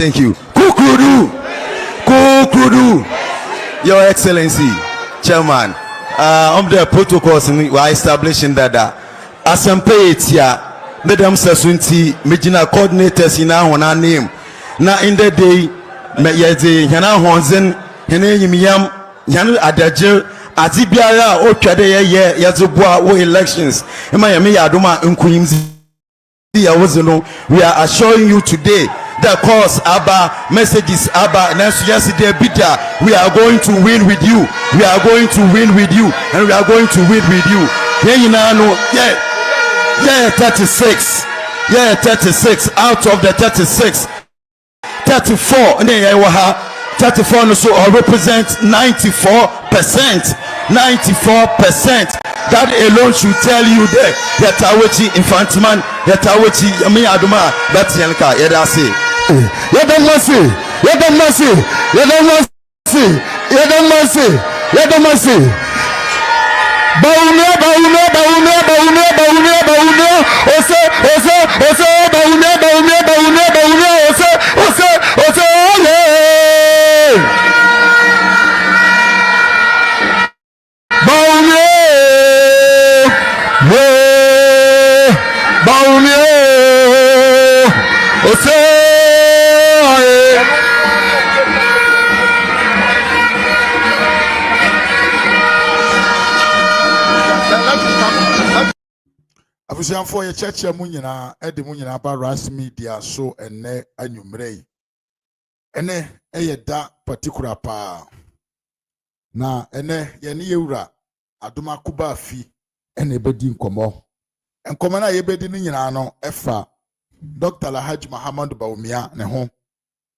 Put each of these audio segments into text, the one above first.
Thank you. Kukudu. Your Excellency, Chairman. On the protocols we are establishing that as I'm paid here, Madam Sasunti, Medina coordinators in our name. Now in the day, Yana Honzen, Hene Yimiam, Yanu Adajer, Azibiara, Okade, Yazubwa, or elections. In Miami, Adoma, Unquimzi, we are assuring you today. The cause Abba messages Abba yesterday bitter. We are going to win with you. We are going to win with you, and we are going to win with you. Yeah, 36. Yeah, 36 out of the 36. 34 and then 34 so represent 94%. 94%. That alone should tell you that Yatawachi Infantman, Yatawachi Yami Aduma, that's Yanka, Yadasi. Yadamasi. Bawumia. Ose. Bawumia. Abusian for your church munyina munyina ba ras media so ene anwumrei ene da particular pa na ene ye ne yewura Adomako Baafi ene bedi nkomo na ye bedi ni nyina no efa Dr. Alhaji Muhammad Bawumia ne ho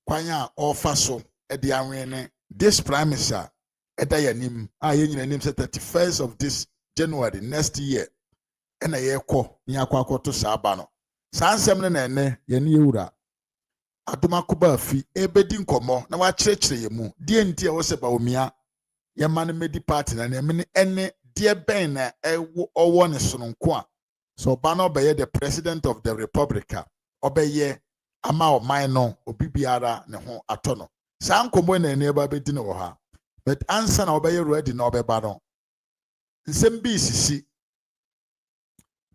kwanya ofa so de anwene this prime minister eda yanim ye nyina nim 31st of this January next year ena yeko ni akwakoto saba no sansem ne na ene ye ne yewura Adomako Baafi ebedi nkomo na wa kyerɛkyerɛ ye mu die nti wo se Bawumia ye man medi party na ne ene die ben na owo ne sononko a so ba no be the president of the republic obeye ama o man no obibiara ne ho atono san komo na ene ba bedi ne wo ha but answer na obeye ready na obeba no nsem bi sisi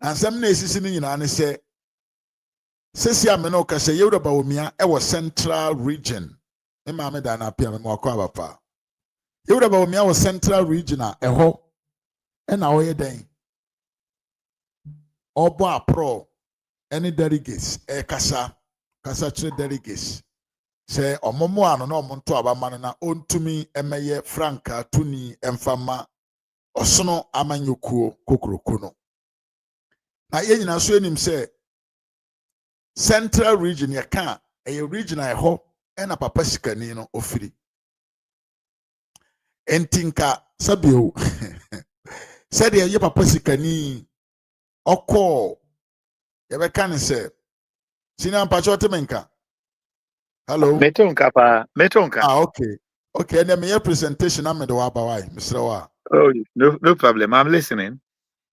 ansem na esisi ni nyina ne se sesi amena okase yewura Bawumia ewo central region e ma me da na pia me akọ abapa yewura Bawumia wo central region a eho e na wo ye den obo apro any delegates kasa chere delegates say omomo ano na omonto abama na ontumi emeye franka tuni emfama osono amanyokuo kokroko no na ye nyina so enim say central region ya ka region a ho na papa sikani no ofiri entinka sabio said ye papa sikani oko yebe kan say sina mpacho temenka hello metonka okay and me presentation am de wa ba why Mr. Wa oh no problem, I'm listening.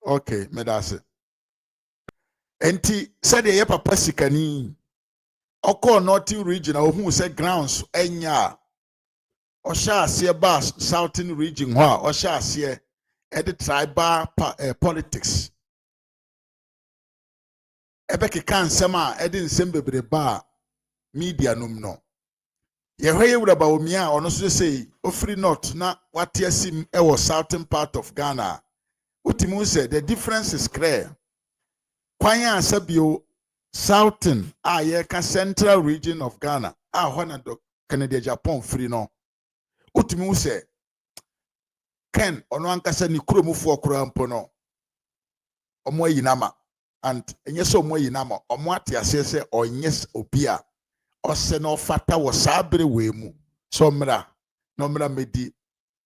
Okay, me that's enti said ye papa sikani oko northern region ohun say grounds enya o sha ase ba southern region ho a o sha ase e the tribal politics ebeke kan sema e de nsem bebre ba media num no ye hwe wura Bawumia ono so say ofri north na wate asim e wo southern part of Ghana utimu say the difference is clear kwanya asabio southern ye ka central region of Ghana hona do Canada Japan free no utimu say ken ono ankasa ni kromufo okura mpo no omo yinama and enye so omo yinama omo ate ase se onyes obi a ose no fata wo sabre we mu so mra no mra medi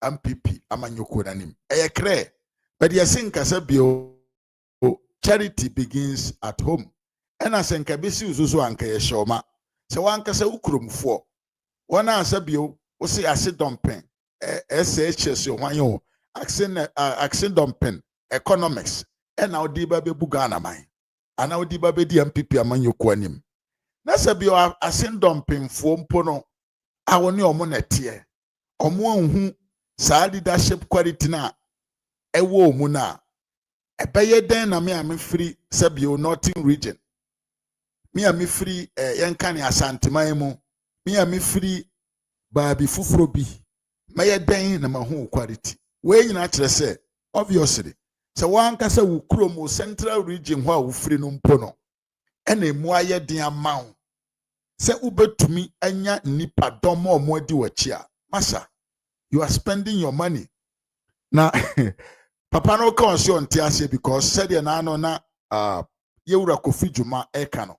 MPP amanyoko nanim kre but yesinka sabio charity begins at home and asenka besi uzuzu anka ye shoma se wanka se ukromfo wona asabio wo se ase dompen SHS yo wanyo accent dompen economics and now di ba be Ghana man and now di ba be di MPP amanyoko anim na se bi o asendom pemfo mpo no a woni omo na tie omo anhu sa leadership quality na ewo omu na ebeye den na me amefiri se bi o northern region me amefiri yenka ne asanteman mu me amefiri baabi fufuro bi meye den na mahu quality we nyina kire se obviously se wankasa wo krom central region ho a wo firi no mpo no ena emu aye den amawo se ubetumi anya nipa domo omodi wachi a masa you are spending your money na papa no ka onse onte ase because said na no na yewura Kofi Dwuma eka no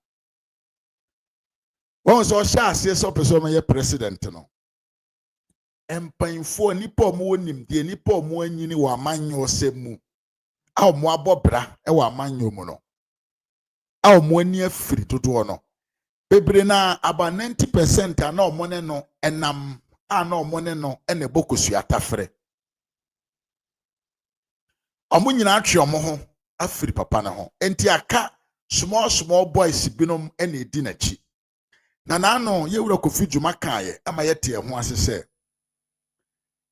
won so sha ase so person ye president no empanfo nipa omo nim de nipa omo anyini wa amanyo semu a omo abobra e wa amanyo mu no a omo ani afiri dodo no bebre na aba 90% ana omone no enam ana omone no ene bokosu atafre omo nyina atwe omo ho afiri papa na ho enti aka small boys binom ene edi na chi na no yewura Kofi Dwuma kaaye ama yete ho ase se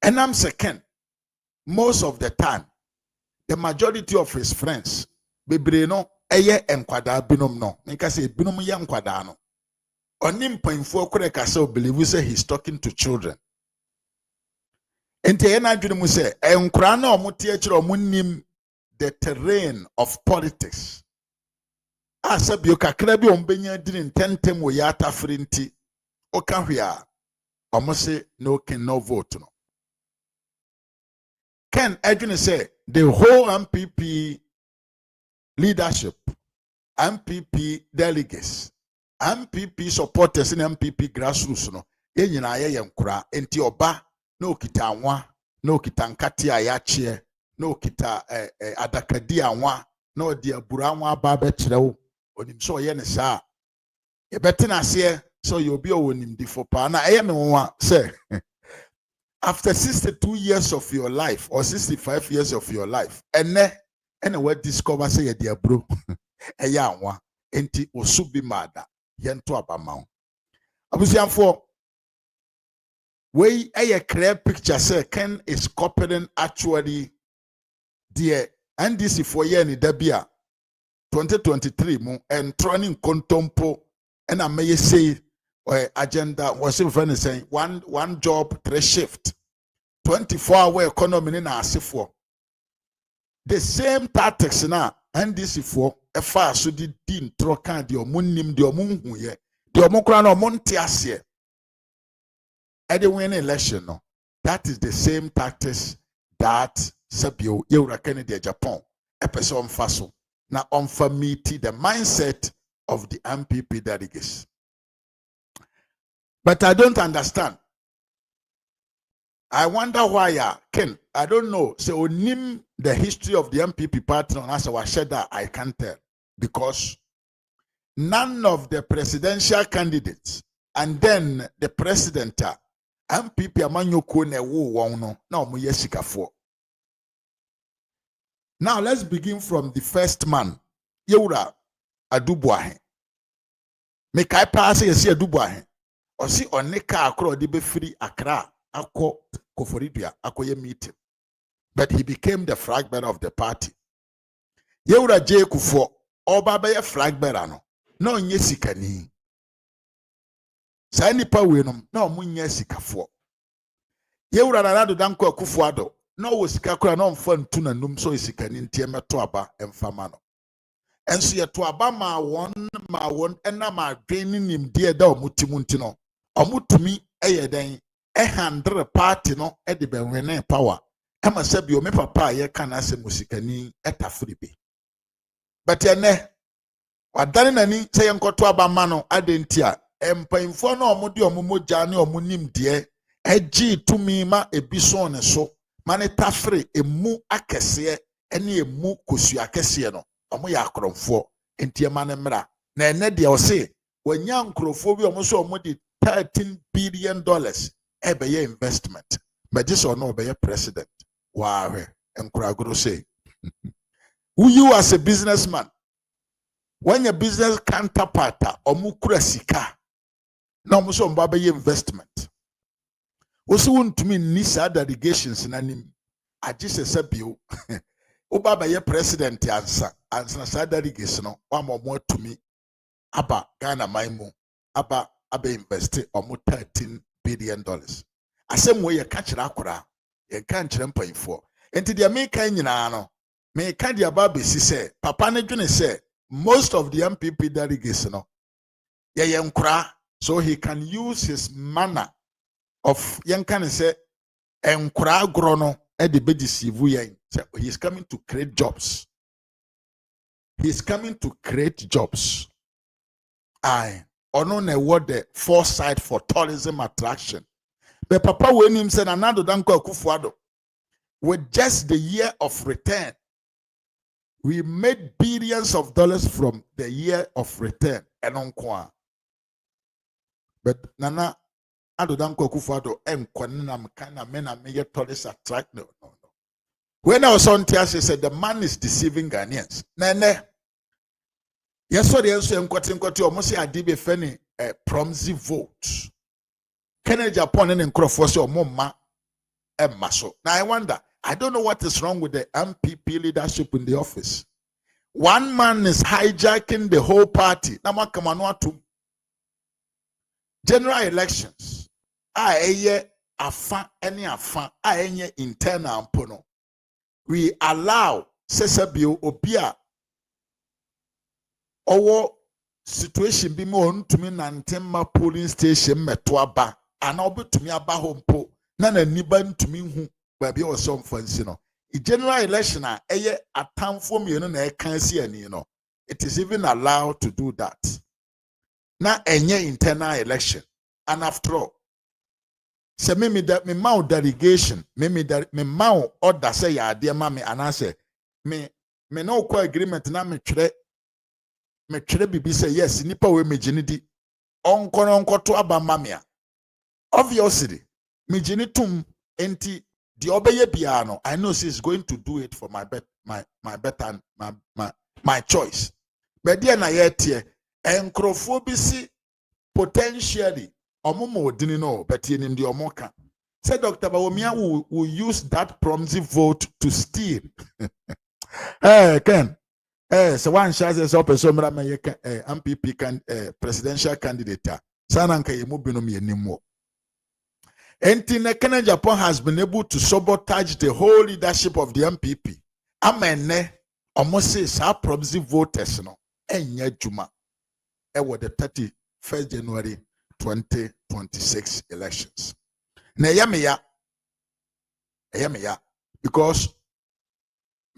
enam second most of the time the majority of his friends bebre no eye enkwada binom no nka se binom ye enkwada no oni mpanfo akure ka se believe say he's talking to children enti ye na adwene mu se enkura na omote akire omonnim the terrain of politics asabio kakra bi ombenya dini ntentem wo ya atafre nti oka hwea omose no can no vote no Ken adwene say the whole MPP leadership MPP delegates MPP supporters in MPP grassroots no ye nyina ye nkura enti oba na okita anwa na okita nkate ayache na okita adakadi anwa na odi aburu anwa aba be kirewo onim so ye ne saa ye betina ase so ye obi owonim difo pa na eye me nwa say after 62 years of your life or 65 years of your life ene we discover say ye di aburu eye anwa enti osubi mada yento abamaw abusianfo we a clear picture say Ken is copying actually the NDC for year ni dabia 2023 mu and turning contempo and I may say agenda was even saying one job 3 shift 24-hour economy na asifo the same tactics na NDC for a far so di ntro kan de omunnim de omunhu ye de omukra na omonte ase e de win election no that is the same tactics that sabio yewra Kennedy Japan e pese omfa so na omfa meet the mindset of the MPP delegates. But I don't understand. I wonder why Ken, I don't know. So name the history of the MPP party on as a shedder, I can't tell. Because none of the presidential candidates and then the president MPP amanyoko ne wo won no na omo yesika for. Now let's begin from the first man. Yewura Adubuahe. Make I pass yesi Adubuahe. Osi oneka akro de be free Accra akọ Koforidua akoye meeting. But he became the flag bearer of the party. Yewura J Kufo oba be flag bearer no. Na onye sikani. Sa nipa we no na omunye sikafo. Yewura Nana Danko Akufo-Addo na wo sika kura na omfa ntu na num so sikani ntie meto aba emfama no. Enso ye to aba ma won ena ma dwen nim de da omutimu nti no. Omutumi eye den handle party no e de be wene power. Ema sabi o me papa ye kana se musikani etafuri bi. But ene wadane nani se yenkoto aba ma no adentia empanfo na omode omumogya ne omunim de eji tumi ma ebiso ne so mane tafre emu akese ene emu kosu akese no omo ya akromfo entie mane mra na ene de o se wanya nkrofo bi omo so omo de $13 billion ebeye investment but this or no obeye president wow enkuragoro say who you as a businessman when your business counterpart omukura sika na omuso mba be investment wosi wontumi ni saa delegations nanim agise sabio oba ba ye president ansa na saa delegation no wa mo atumi aba Ghana maimu aba invest omo $13 billion asem we ye ka kira akora ye ka nkire mpanyfo enti de me kan nyina no me ka de aba besi se papa ne dwene se most of the MPP delegates no ye nkura so he can use his manner of yen kan say nkura agro no e de be deceive yen. So he's coming to create jobs. He's coming to create jobs. I ono na what the foresight for tourism attraction. But papa when him said another danko akufuado with just the year of return we made billions of dollars from the year of return and on. But nana adodanko akufuado enkwanina mkana mena meye tourist attract no. When I was on TS, he said the man is deceiving Ghanaians. Nene. Yes, so the answer in almost a DB Fenny promising vote. Kennedy Japan and Crawford or Moma and Maso. Now I wonder, I don't know what is wrong with the MPP leadership in the office. One man is hijacking the whole party. General elections. Afa any afa internal ampono. We allow Sesabio Obia our situation be more to me Nantema polling station metwaba and I'll be to me about home po nana niban to me who baby or some fancy no. In general election a time for me no can't see any it is even allowed to do that. Now any internal election and after all se me that me mount delegation me mount order say ya dear mommy and I say me no co agreement na me twere bibi say yes nipa we me gini onko to aba mamia obviously me gini tum enti the obeye bia no I know she's going to do it for my better my choice but there na yet enkrofo bi si potentially Omomo didn't know, but in the Omoka. Said Dr. Bawumia will use that promising vote to steal. Ken. So one shas is up a summer MPP presidential candidate. Sananka Yemubino me anymore. Enti Japan has been able to sabotage the whole leadership of the MPP. Amene almost says our promising voters no. Enye Juma. Ewa the 31st January 2026 elections. Na yameya because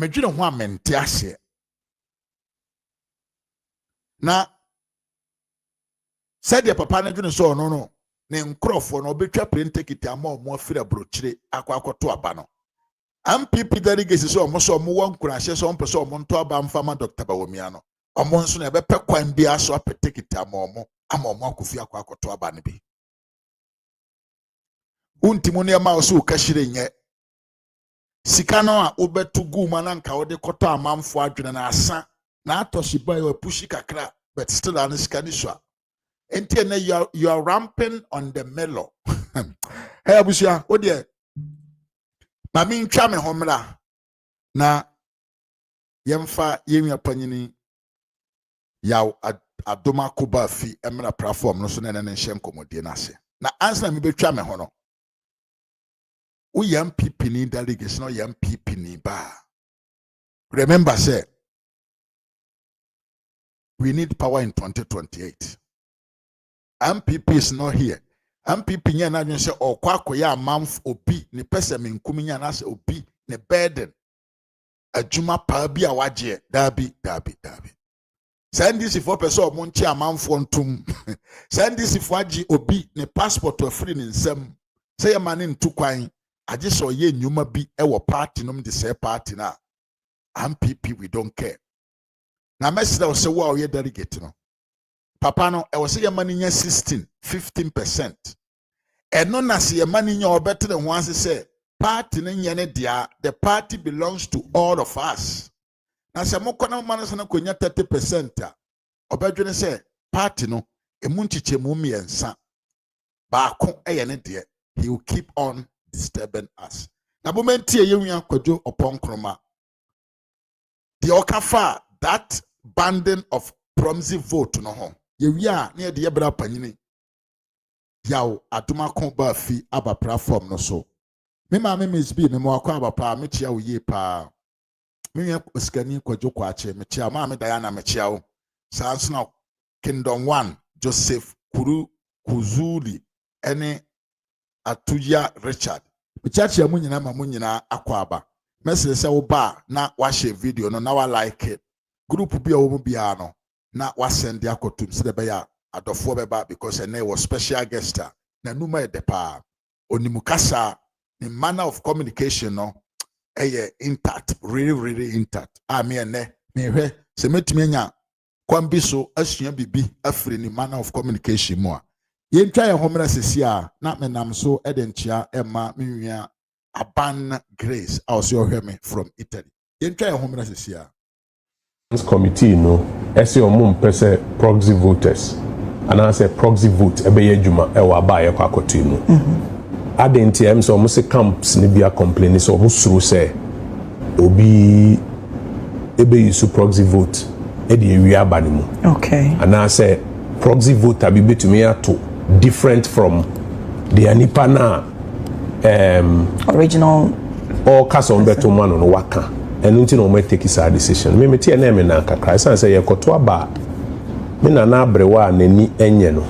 medwene ho amente ase na said the papa na dwene so no ne nkrofo no obetwa print kiti ama omo afira brochire akwakoto aba no MPP delegates so omo wan kurahye so omo so omo nto aba mfama Dr. Bawumia no omo nso na ebepe kwan bia so apete kiti ama omo akofia kwa akoto aba ne bi untimu ne ma so kashire nye sika no a obetu gu ma na nka wode koto amamfo adwene na asa na atoshi boy we pushi kakra but still an sika ni so enti na you are ramping on the mellow. Hey abusia ode ma mi ntwa me homra na yemfa yemia panyini yaw Adomako Baafi emra platform no so na nhyem komodie na ase na answer me betwa me ho no wo yam MPP ni delegation no yam MPP ni ba remember say we need power in 2028. MPP is not here. MPP nya na dwen say okwakoya amamf obi ne pese me nkumi nya na say obi ne burden adwuma pa bi a wagye dabi send this for person of monchi amanfo ntum send this for agi obi ne passport of free nsem say man ntu kwan agi so ye nyuma bi e wo party nom de say party na MPP we don't care na mesra o say wo ye delegate no papa no e wo say ye man nya 15% e no na say ye man nya obetre ho ase say party ne nya ne dia the party belongs to all of us. Na se mokona man na konya 30% obedwene say party no emu nchichemu miensa baako eye ne de he will keep on disturbing us na moment ye yenwia kwadwo oponkroma the okafa that banding of promising vote no ho yewia na ye de yebra panyini yaw Adomako Baafi aba platform no so me ma me miss bi me mo akwa aba pa me chia wo ye pa me nya osikani kwadwo kwa ache me chia ma me Diana me chia wo sans na Kingdom 1 Joseph Kuzuli ene Atuya Richard bichachi ya munyina ma munyina akwaba message say wo ba na wa share video no na wa like it group bi a wo mu bia no na wa send akotum se de be ya adofo beba because ene was special guest na numa e de pa onimukasa the manner of communication no intact really intact me ene me hwe se metumi anya kwambi so asua bibi afre ni manner of communication mo a yentwa ye homra sesi a na menam so edenchia ema menwia Aban Grace also hear me from Italy yentwa ye homra sesi a this committee no ese omum pese proxy voters and I say proxy vote ebeye adwuma e wa ba ye kwakoto mu adenti em so omse camps ni bia complain so omsuru say obi ebe use proxy vote e de wi aba ni mu okay and I say proxy vote abi betumi ato different from the anipa na original all cast on beto man no waka and unti no make take his decision me tie na me na kakra san say ye koto aba me na na abrewa na ni enye no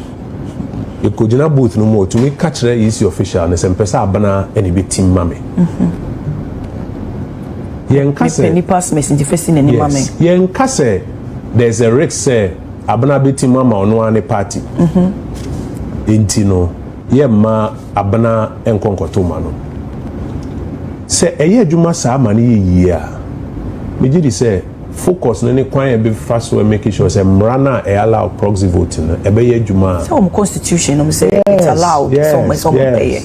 e kojina booth no mo tumi catch re is official na sempesa abana eni betim mame yen kase any pass message facing any mame yen kase there's a risk say abana betim mama ono ane party enti no ye ma abana enkonkoto ma no se eye adwuma sa ma ne yi a me gidi say focus no ne kwan be fast we make sure say mrana e allow proxy voting e be ye adwuma so constitution no say it's allowed so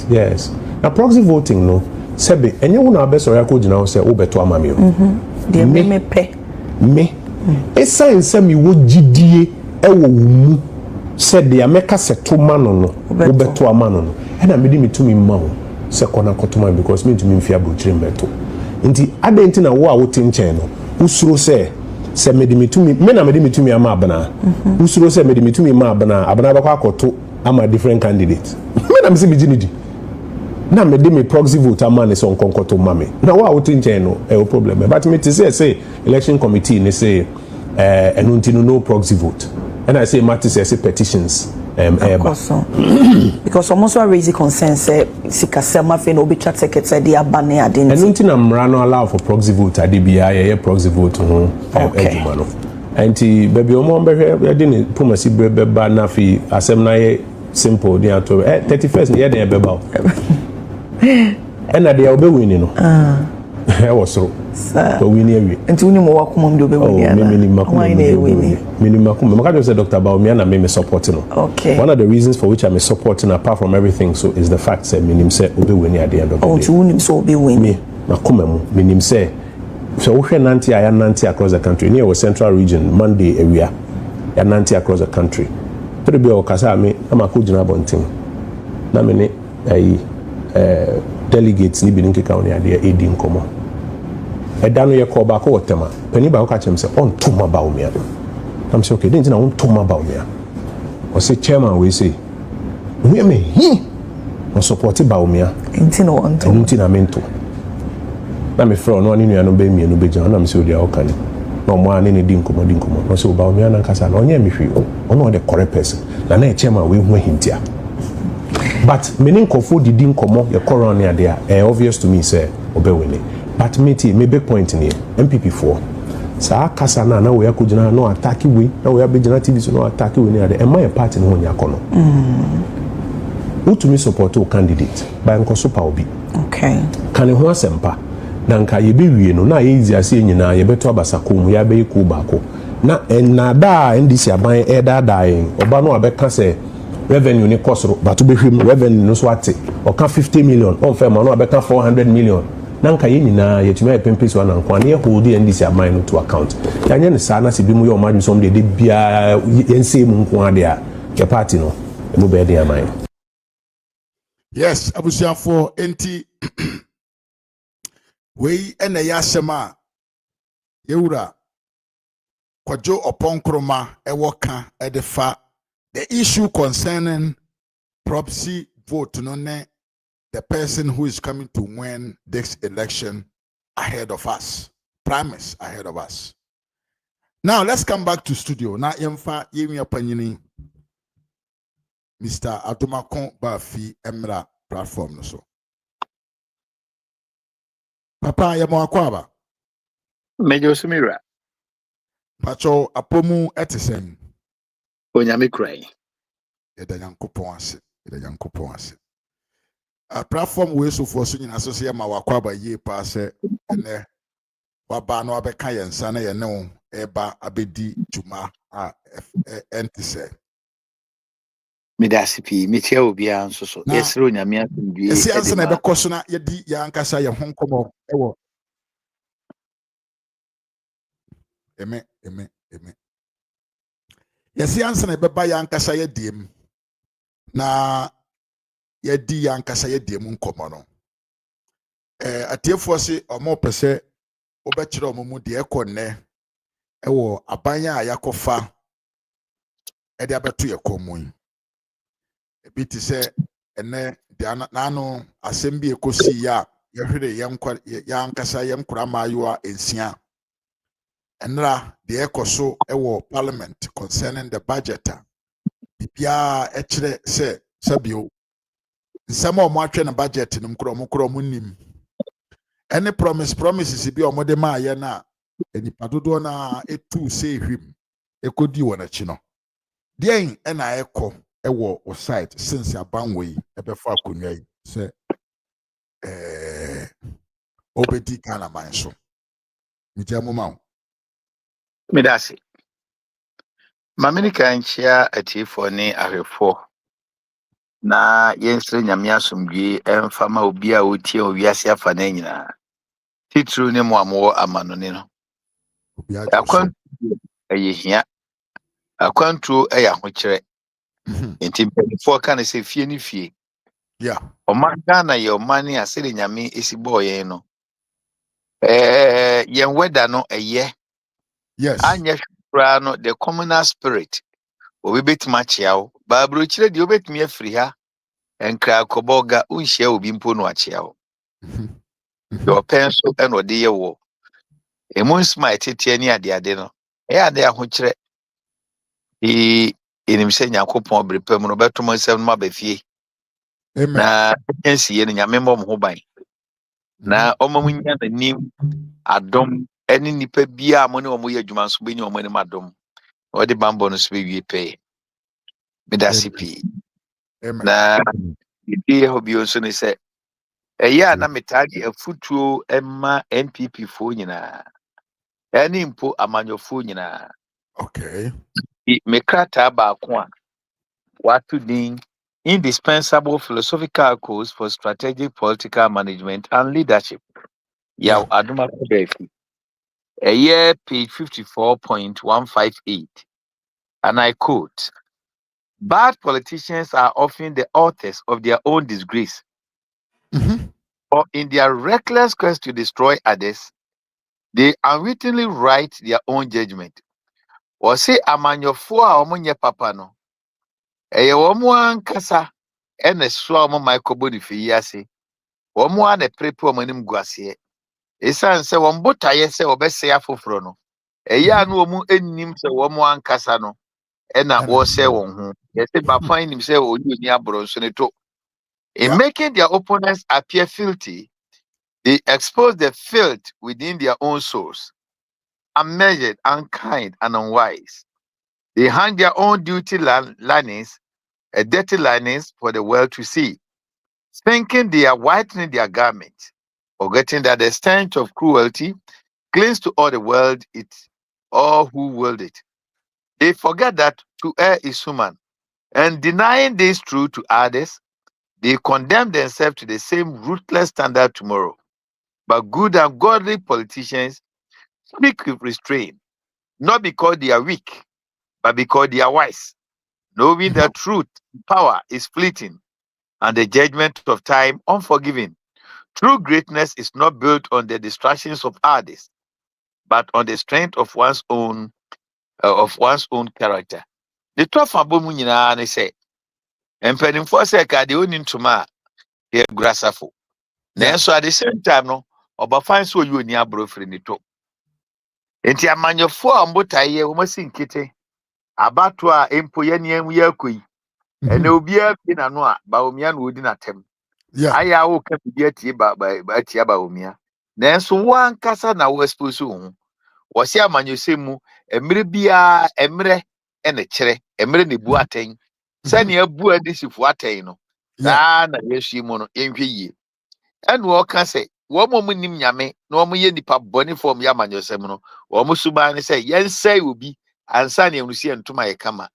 yes na proxy voting no sebe enye wo na be so ya ko gina wo say wo beto amame o de me pe me e sense me wo gidie e wo mu said the America seto mano no wo beto amano no e na me di metumi ma wo se kona kotoma because me ntumi mfia bo chire beto nti adenti na wo a wo tinchen no usuro se mede mitumi me na mede mitumi ama abana usuro se mede mitumi ma abana bakwa akoto ama different candidate me na me se bijinidi na mede me proxy vote ama ne so nkonkoto mame na wa wo tinchen no e problem but me say election committee ne say enunti no proxy vote and I say matter say petitions because almost raise concern say sikasema fe no be chat secretary dey abane adenti enunti na mrano allow for proxy vote adibia ye proxy vote ho eduma no enti baby omo behwe dey ne pomasi beba na fi asem na ye simple dey ato 31st ye dey beba and dey obewini no e was so so we near we enti uni mo wakoma ndo obewini ana mini makuma maka just say Dr. Bawumia na me support no okay one of the reasons for which I'm supporting apart from everything so is the fact say minim say obewini at the end of the day enti uni so obewini me makuma mu minim say so wo hwe nanti aya nanti across the country near our central region Monday area ya nanti across the country to be o kasa me amako gina bontin na me ne ayi delegates ni bi nkeka oni ade edi nkomo edano ye ko ba ko wotema pani ba ko ka chem se on tuma Bawumia am say okay then na on tuma Bawumia o say chairman we say we me o support Bawumia enti no on to enti na mento na me fro no ani nua no be mi no be jan na me say odia o kan no mo ani ne di nkomo no say Bawumia na nkasa na onye me hwi o no the correct person na chairman we hu hintia but meaning kofo didi nkomo your corona there obvious to me say obewini but me big point in here MPP4 sa kasa na we yakujina no attack we na we abegina TV so no attack we near there my party no nya kono to me support o candidate by nko super obi okay kan ho asempa na nka ye be wie no na ye easy ase nyina ye beto abasako mu ya be ku baako na enada ndisi aban edadaen oba no abeka say revenue ni cost but to be revenue no so ate o ka 50 million on fair man no abeka 400 million nanka ye nyina yetumi ay pempe so na nkwa na ye hold the ndc aman no to account ya nya ne saa na se bi mu ye o ma so de bia yense mu nko ade a ke party no e mu be de aman. Yes, abusiafo enti we ena ya asema yewura Kwajo Oponkroma ewoka edefa the issue concerning proxy vote no ne the person who is coming to win this election ahead of us, promise ahead of us. Now let's come back to studio. Na yemfa yemi opanyini Mr. Adomako Baafi Emra platform no so. Papa yemo akwaba. Major Sumira. Pacho apomu etisen. Onyame krai. Yeda Nyankopon ase. Yeda Nyankopon ase. A platform we so for so nyina so se ma wakwaba ye pa se ene waba no abeka yensa na ye ne wo eba abedi juma a entise. Midasipi, mitia obi anso so. Yesro Onyame asundue. Esi ansa na ebe koso na yedi ya ankasa ye honkomo ewo. Eme. Yesi ansa na ebe ba ya ankasa ye diem. Na yedi ya ankasa ye diem nkomo no. Atiefo se omo pese obekire omo de ekonne ewo abanya yakofa ede abeto yekomu yi. Ebi ti se ene de nanu asembi ekosi ya yehwere ya ankasa yemkura mayoa ensia. Enra de ekoso ewo parliament concerning the budget. Bibia ekire se sabio nsema omo atwe na budget nim kuro mo nim. Any promises bi omode ma ye na enipa dodo na etu se hwim ekodi wona chi no den na ekọ ewo o site since abanwe ebefa akonwa yi se obedi kana man so mijamo ma Midasi. Mamini kanchia atifo ni ahwefo. Na yensre Nyame asomdwe emfama obi a otie owiase afa na nyina. Titru ne mo amwo amanone no. obi ajo so Akwantu ayehia. Akwantu ayahokyere. Enti mpefo ka ne se fie ni fie. yeah Oman Ghana ye omani asere Nyame esi boye no. Yen weda no eye. yes Anya hwura no the communal spirit. Obi betima chiao. Ba brochire di obetimi afiri ha. Enkra koboga unhia obi mpo no achiao. Your pencil and odi ye wo. Emu smite tie ni ade no. Ade ahokyere. Enim se Nyankopon brepam no betom nsem no mabafie. amen Na ensiye no Nyame mbom ho ban. Na omamunya nanim adom eni nipa bia mo ne omo ye adwuma so benya omo ne madom. Odi bambo no so be wie pe. Medasipi. amen Na ibi hobi onso ne se eya na metagi afutuo emma NPP fo nyina. Eni mpo amanyofo nyina. okay Mekrata ba ko a watu din indispensable philosophical course for strategic political management and leadership. yeah Yaw Adomako Baafi. A year page 54.158. And I quote, bad politicians are often the authors of their own disgrace. Or in their reckless quest to destroy others, they unwittingly write their own judgment. Or say amanyofo a omunye papa no. Eye womu ankasa ene so omo Michael Boniface ase. Womu ane prepe omanim guase. Esan se wombotaye se obese afoforo no. Eye anu omu ennim se womu ankasa no. Ena wo se won ho. Yese ba fine nim se oni aboro so ne to. In making their opponents appear filthy, they expose the filth within their own souls. Unmeasured, unkind, and unwise. They hang their own dirty linings for the world to see, thinking they are whitening their garments, forgetting that the stench of cruelty clings to all the world, all who wield it. They forget that to err is human, and denying this truth to others, they condemn themselves to the same ruthless standard tomorrow. But good and godly politicians speak with restraint, not because they are weak, but because they are wise, knowing the truth, power is fleeting, and the judgment of time unforgiving. True greatness is not built on the distractions of others, but on the strength of one's own character. The top abomu nyinaa ne say, mpanimfoɔ sɛ ka deɛ ɔni ntoma a yɛ gurasafo. Nanso at the same time no, ɔbafan so ɔyɛ oni aborɔfiri ne to. Nti amanyɔfoɔ a mbotaeɛ wɔn asi nkete abato a mpo yɛ nneɛma yɛ akɔ yi. Ɛna obiara bi n'ano a Bawumia na odi n'atam. Ayɛ a woka biribi atie Bawumia. Nanso wankasa na wo expose wo ho. Wɔsi amanyɔsɛm mu mmerɛ biara mmerɛ ɛna kyerɛ mmerɛ na ebu atɛn. Sɛnea ebu adi sifo atɛn no. Saa na yɛsua mu no yɛnhwɛ yie. Ɛna wɔka sɛ wɔn a wɔn nim nyame na wɔn yɛ nipa bɔne fɔm yɛ amanyɔsɛm no wɔn suban ne sɛ yɛnsɛe obi ansa na yɛn si ntoma yɛ kama.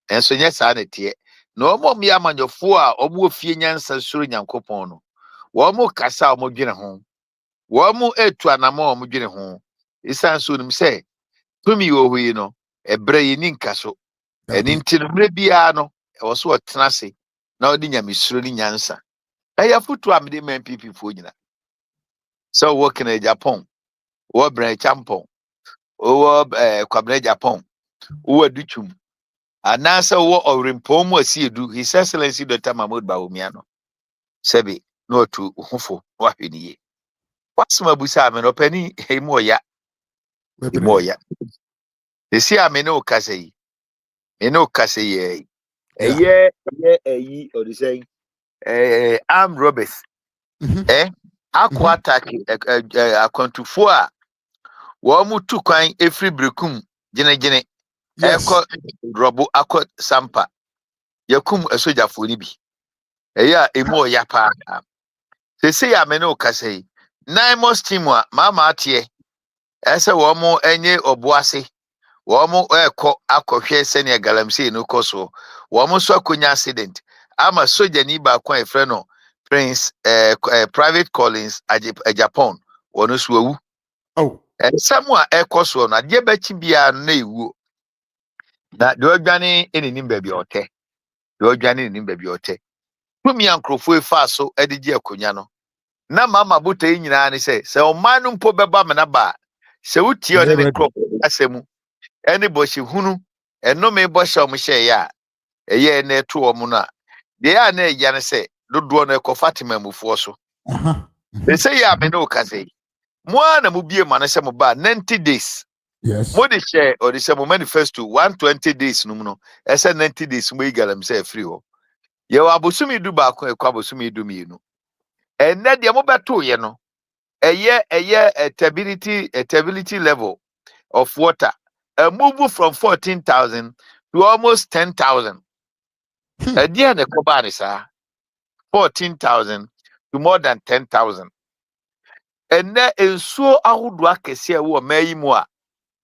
Nanso nyɛ saa na teɛ. Na wɔn yɛ amanyɔfoɔ a wɔn wɔ fie nyansa soro nyankopɔn no. Wɔn kasa a wɔn dwene ho. Wɔn etu anama a wɔn dwene ho. Esan so nim sɛ tumi wɔ hɔ yi no ɛbrɛ yi ni nka so. Ɛni nti no mmerɛ biara no ɛwɔ so ɔtena ase na ɔde nyamesuro ne nyansa. Ɛyɛ foto a mede ma MPP foɔ nyina. Sɛ wɔwɔ Kenya Japan, wɔwɔ Brɛ Champon, wɔwɔ Kwabena Japan, wɔwɔ Duchum, anaasɛ wɔwɔ Ɔrempɔn mu Asiedu, His Excellency Dr. Mahmoud Bawumia no. Sɛbi na ɔtu hofo na wahwɛ ne yie. Wasɛm abusa ame no ɔpani emu ɔya. Emu ɔya. Esi a me ne wo kasa yi. Me ne wo kasa yi. Ɛyɛ ɛyi ɔde sɛn. Armed robbers. Akɔ attack akwantufoɔ a wɔn tu kwan efiri Brekum gyinagyina ɛkɔ rɔbo akɔ Sampa yɛkum asogyafoɔ ni bi ɛyɛ a emu ɔya paa sese yɛ amene okasa yi nine months team a maama ateɛ ɛsɛ wɔn ɛnyɛ ɔboase wɔn ɛkɔ akɔhwɛ sɛnea galamsey no kɔ so wɔn nso akɔnya accident ama sojani baako a efrɛ no Prince Private Collins Japan wɔn nso awu. Nsɛm a ɛkɔ so no adeɛ bɛkyi biara na ewu. Na deɛ ɔdwane ɛnenim baabi a ɔtɛ. Deɛ ɔdwane ɛnenim baabi a ɔtɛ. Tumi a nkurɔfoɔ efa so ɛde gye akonnwa no. Na mama bota yi nyinaa ne sɛ ɔman no mpo bɛba amena ba a sɛ wotie ɔne ne nkurɔfoɔ asɛm mu ɛne bɔhyɛ hunu ɛnome bɔhyɛ ɔmo hyɛeɛ a ɛyɛ ɛna ɛto ɔmo no a deɛ a na ɛgya ne sɛ dodoɔ no ɛkɔ Fatima mufoɔ so. Ɛsɛ yɛ amene okasa yi. Mo na mo bie ma no sɛ mo ba 90 days. Yes. Mo de share or the same manifesto 120 days no no. Ɛsɛ 90 days mo igalam sɛ free ho. Ye wa abosumi du ba ko ekwa abosumi du mienu. Ɛnɛ deɛ mo bɛto ye no. Ɛyɛ stability level of water. A move from 14,000 to almost 10,000. Ɛdeɛ na ɛkɔba ne saa. 14,000 to more than 10,000. Ɛnɛ ensuo ahodoɔ akɛse a ɛwɔ ɔman mu a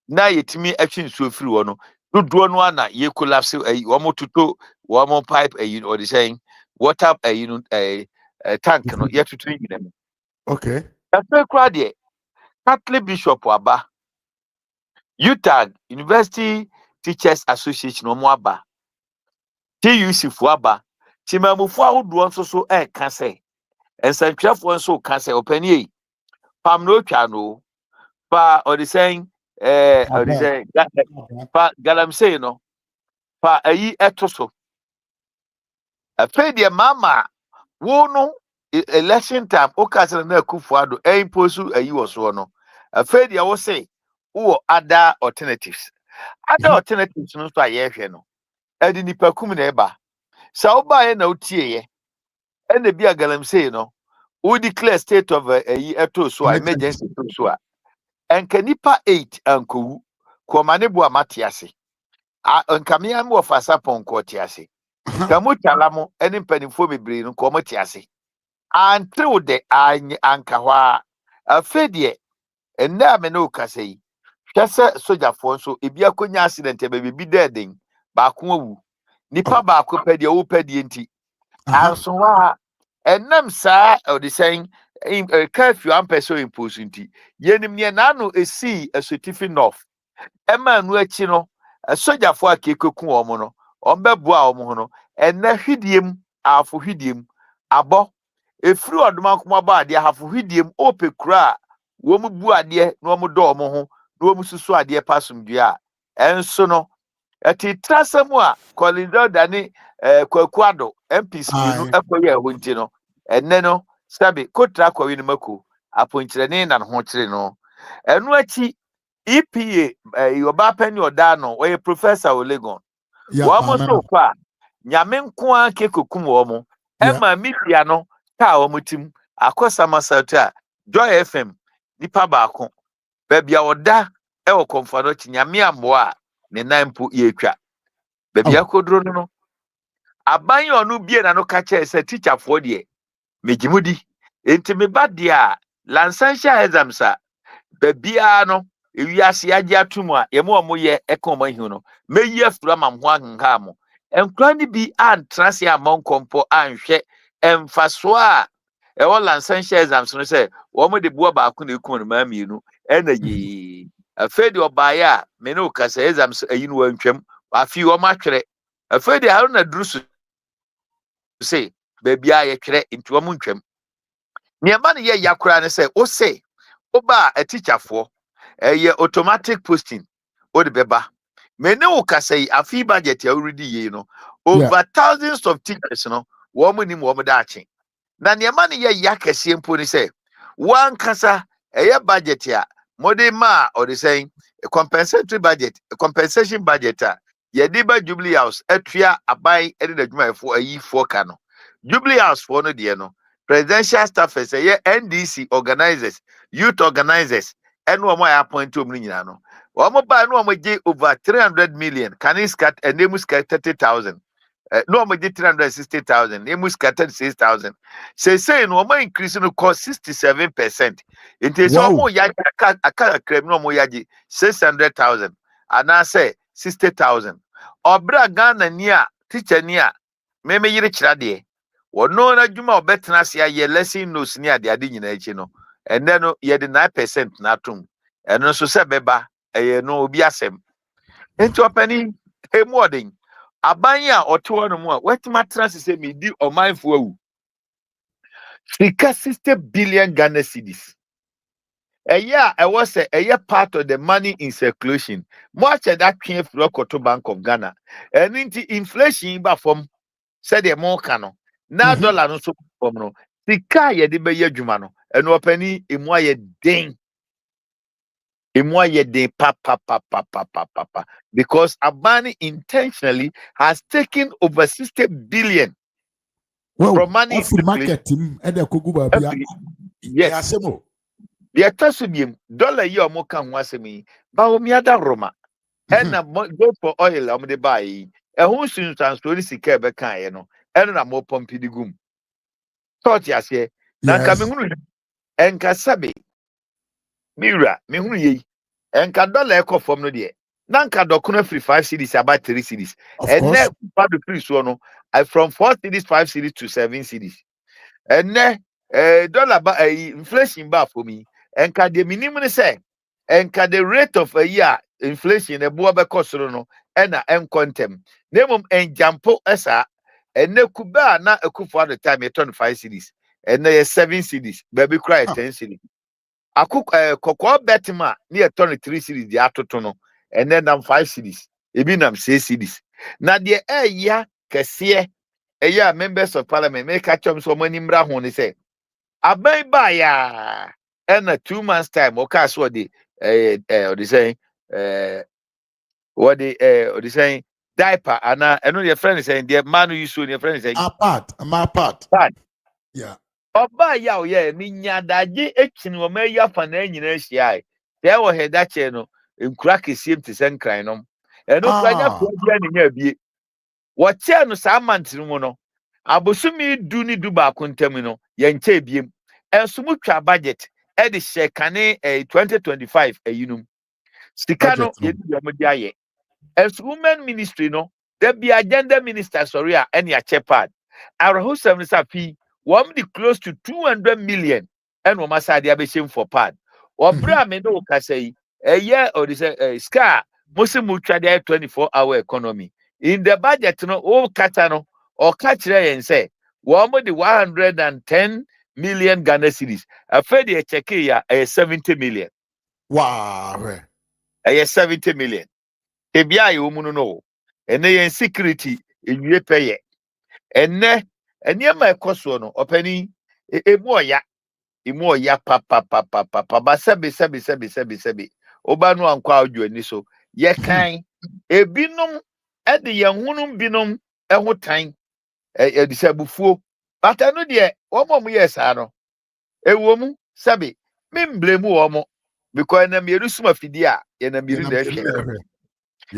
na yɛtumi atwi nsuo firi hɔ no dodoɔ no ana yɛ collapse wɔn toto wɔn pipe or the saying water tank no yɛtoto nyina mu. Okay. Afei kora deɛ Catholic Bishop aba UTAG University Teachers Association wɔn aba TUC fo aba timamufo ahodoɔ nso so ɛka sɛ nsɛntwerɛfoɔ nso ka sɛ ɔpani yi pam no twa no pa or the saying or the saying pa galamsey no pa ayi ɛto so afei deɛ mama wo no election time o ka sɛ na Akufo-Addo impose ayi wɔ so no afei deɛ wo say wo other alternatives no so ayɛhwɛ no ɛde nipa kum na ɛba sɛ wo ba yɛ na wotie yɛ ɛna bi a galamsey no we declare state of ɛto so emergency to so a enka nipa 8 ankowu komane bo amate ase enka me am wo fasa ponko te ase kamu talamo ene mpanimfo bebre no ko mo te ase until the anka hwa afedie enna me no kasa yi hwese sojafo nso ebi akonya accident be bi deading ba ko awu nipa ba ko pede wo pede nti anso wa enam saa o de saying curfew ampeso imposinti yenim ne nano esi asutifi north ema nu achi no sojafo akekoku omo no ombeboa omo ho no ena hwidiem afo hwidiem abo efiri Adomako aba ade hafo hwidiem opekura wo mu bu ade na omo do omo ho na omo susu ade pasumdua enso no eti trasemu a kolido dani kwakuado MPs bienu ekoye ehunti no enne no sabi kotra kwawi no mako aponkyere ne na ho kyere no enu achi EPA yoba pani oda no we professor Olegon wo mo so kwa nyame nko ake kokum wo mo ema mifia no ka wo mutim akosa masauta Joy FM nipa baako babia oda e wo komfano chi nyame ambo a ne nampo yetwa babia kodro no aban onu bie na no ka che se teacher fo de megimudi enti me ba de a lansansha exams a babia no ewiase age atum a ye mo ye ekom ahu no meyi afura mamho ahenha mo enkura ni bi antrase amon kompo anhwe emfaso a e wo lansansha exams no se wo mo de buo baako na ekum no mamienu enayi afedi obaye a me no kasa exams ayi no wantwam afi wo matwere afedi haruna drusu se babia ye twere nti wo mo ntwam niamba ne ye yakura ne se o se oba a teacher for automatic posting o de beba mene wo kasai afi budget ya already ye no over thousands of teachers no wo mo nim wo mo daache na niamba ne ye yakase mpo ne se wan kasa budget ya mode ma or the saying a compensatory budget a compensation budget ye diba Jubilee House atua abai ede da dwuma efo ayi fo ka no Jubilee House for no de no presidential staffers NDC organizers youth organizers and one more appoint to nyina no one ba no mo ge over 300 million canis cat and nemus cat 30,000 no mo ge 360,000 nemus cat 36,000 say no mo increase no cost 67% it is mo ya aka krem no mo ya ge 600,000 and I say 60,000 obra Ghana ni a teacher ni a me yire kira de wono na dwuma obetena se aye lesson notes ni ade nyina echi no ene no ye de 9% na atom eno so se beba eye no obi asem enti opani emu odin aban a oto no mu a wetima trans se me di omanfo awu sika 60 billion Ghana cedis e was a part of the money in circulation much that came from Koto Bank of Ghana and into inflation ba from said the more cano na dollar no so from no sika ye de be adwuma no eno opani emu aye den pa because Abani intentionally has taken over 60 billion from money in marketing yes the atasubium dollar ye omo kan ho asemi Bawumia da Roma and go for oil am de buy e ho sunsan story sika be kan ye no eno na mo pompi digum thought ya se na nka me hunu enka sabe mira me hunu ye enka dollar e kofom no de na nka dokuna free 5 cedis about 3 cedis and ne bad free so no from 4 cedis 5 cedis to 7 cedis and ne dollar inflation ba for me enka de minimum say enka the rate of a year inflation e bo be kosoro no ena enkontem nemom enjampo esa ene kuba na ekufo at the time 25 cedis ene 7 cedis baby cry 10 cedis kokko betima ne 23 cedis di atoto no ene nam 5 cedis ebi nam 6 cedis na de eya kese eya members of parliament make achom so mani mra ho ne say aban ba ya ena 2 months time o ka so de what they say what they saying diaper and I know your friend is saying the man who you saw your friend is saying my part yeah oba ya o ye ni nyadaje ekin wo ma ya fa na nyina hia e wo he da che no nkura kesiem te sen kran no eno kura nya ko bia ni nya bie wo che no sa mantiri mu no abosumi du ni du ba kontam no ye nche biem enso mu twa budget e de she kane 2025 ayinum sika no ye du mo dia ye as women ministry no there be agenda minister sorry any a chepad our who 7 sapi one the close to 200 million and wo masa de abehim for pad obra me no kasa yi or this scar musi mutwa de 24-hour economy in the budget no o kata no or catch yen say wo mo de 110 million Ghana cedis afedi e check ya 70 million. Wow. 70 million ebia ye omu no ene yen security ewie peye ene eniema ekoso no opani emu oya pa ba sebi oba no ankwa adwo ani so ye kan ebinom e de ye hunum binom e ho tan e de sabufuo bata no de omo ye sa no ewomu sabi memblemu omo because na me rusuma fidi a ye na miri na ehwe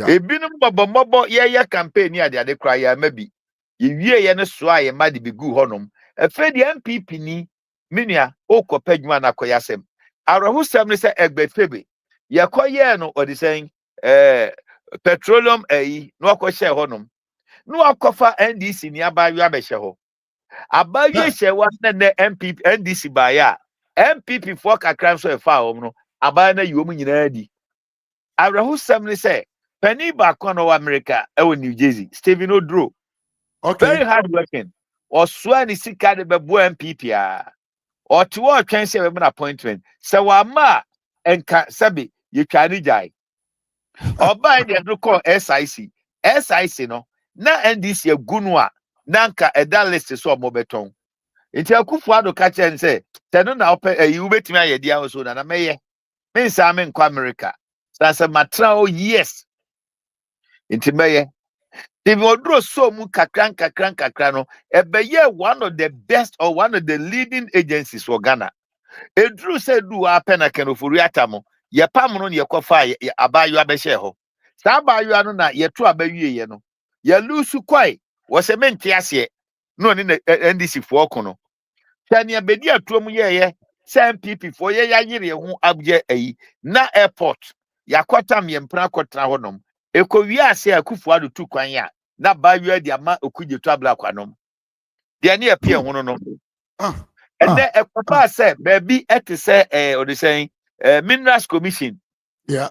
ebinom bobo ye campaign ya de kra ya mabi ye wie ye ne so a ye ma de begu honom afedi MPP ni minia okopadwuma na koyasem arahusam ne se egbefebe ye koye no odi sen petroleum no akɔhyɛ honom no akɔfa NDC ni abayu abɛhyɛ ho abayu hyewa na MPP NDC baya MPP for kakran so efa hom no abayu na yom nyina di arahusam ne se penny back on America New Jersey Stephen Odro very hard working osua ni sika de bebo MPP or to what can say an appointment. So ma enka sabi you can jai. Or by the call SIC. SIC no na NDC gunwa nanka eda list so mobeton. Inti akufuado catch and say, Teno na open you bet me a dia so na meye. Me sa me nkwa America. Sansa matra yes. Inti meye. If you draw so mu kakran no, ebeye one of the best or one of the leading agencies for Ghana. Edru se du apena kenofuru atamo ye pam no ye kofa abayu abehye ho sa abayu anu na ye tu abawie ye no ye lusu kwai wo se mente ase no ni NDC fo kono tani abedi atuom ye se MPP fo ye yanyere ho abje ayi na airport yakotam ye mpra kotra honom ekowi ase akufu adu tu kwan ya na bayu adi ama okugye to abla kwanom de ne apie ho no and then a papa said, baby, at the say, or the saying, Minerals Commission. Yeah.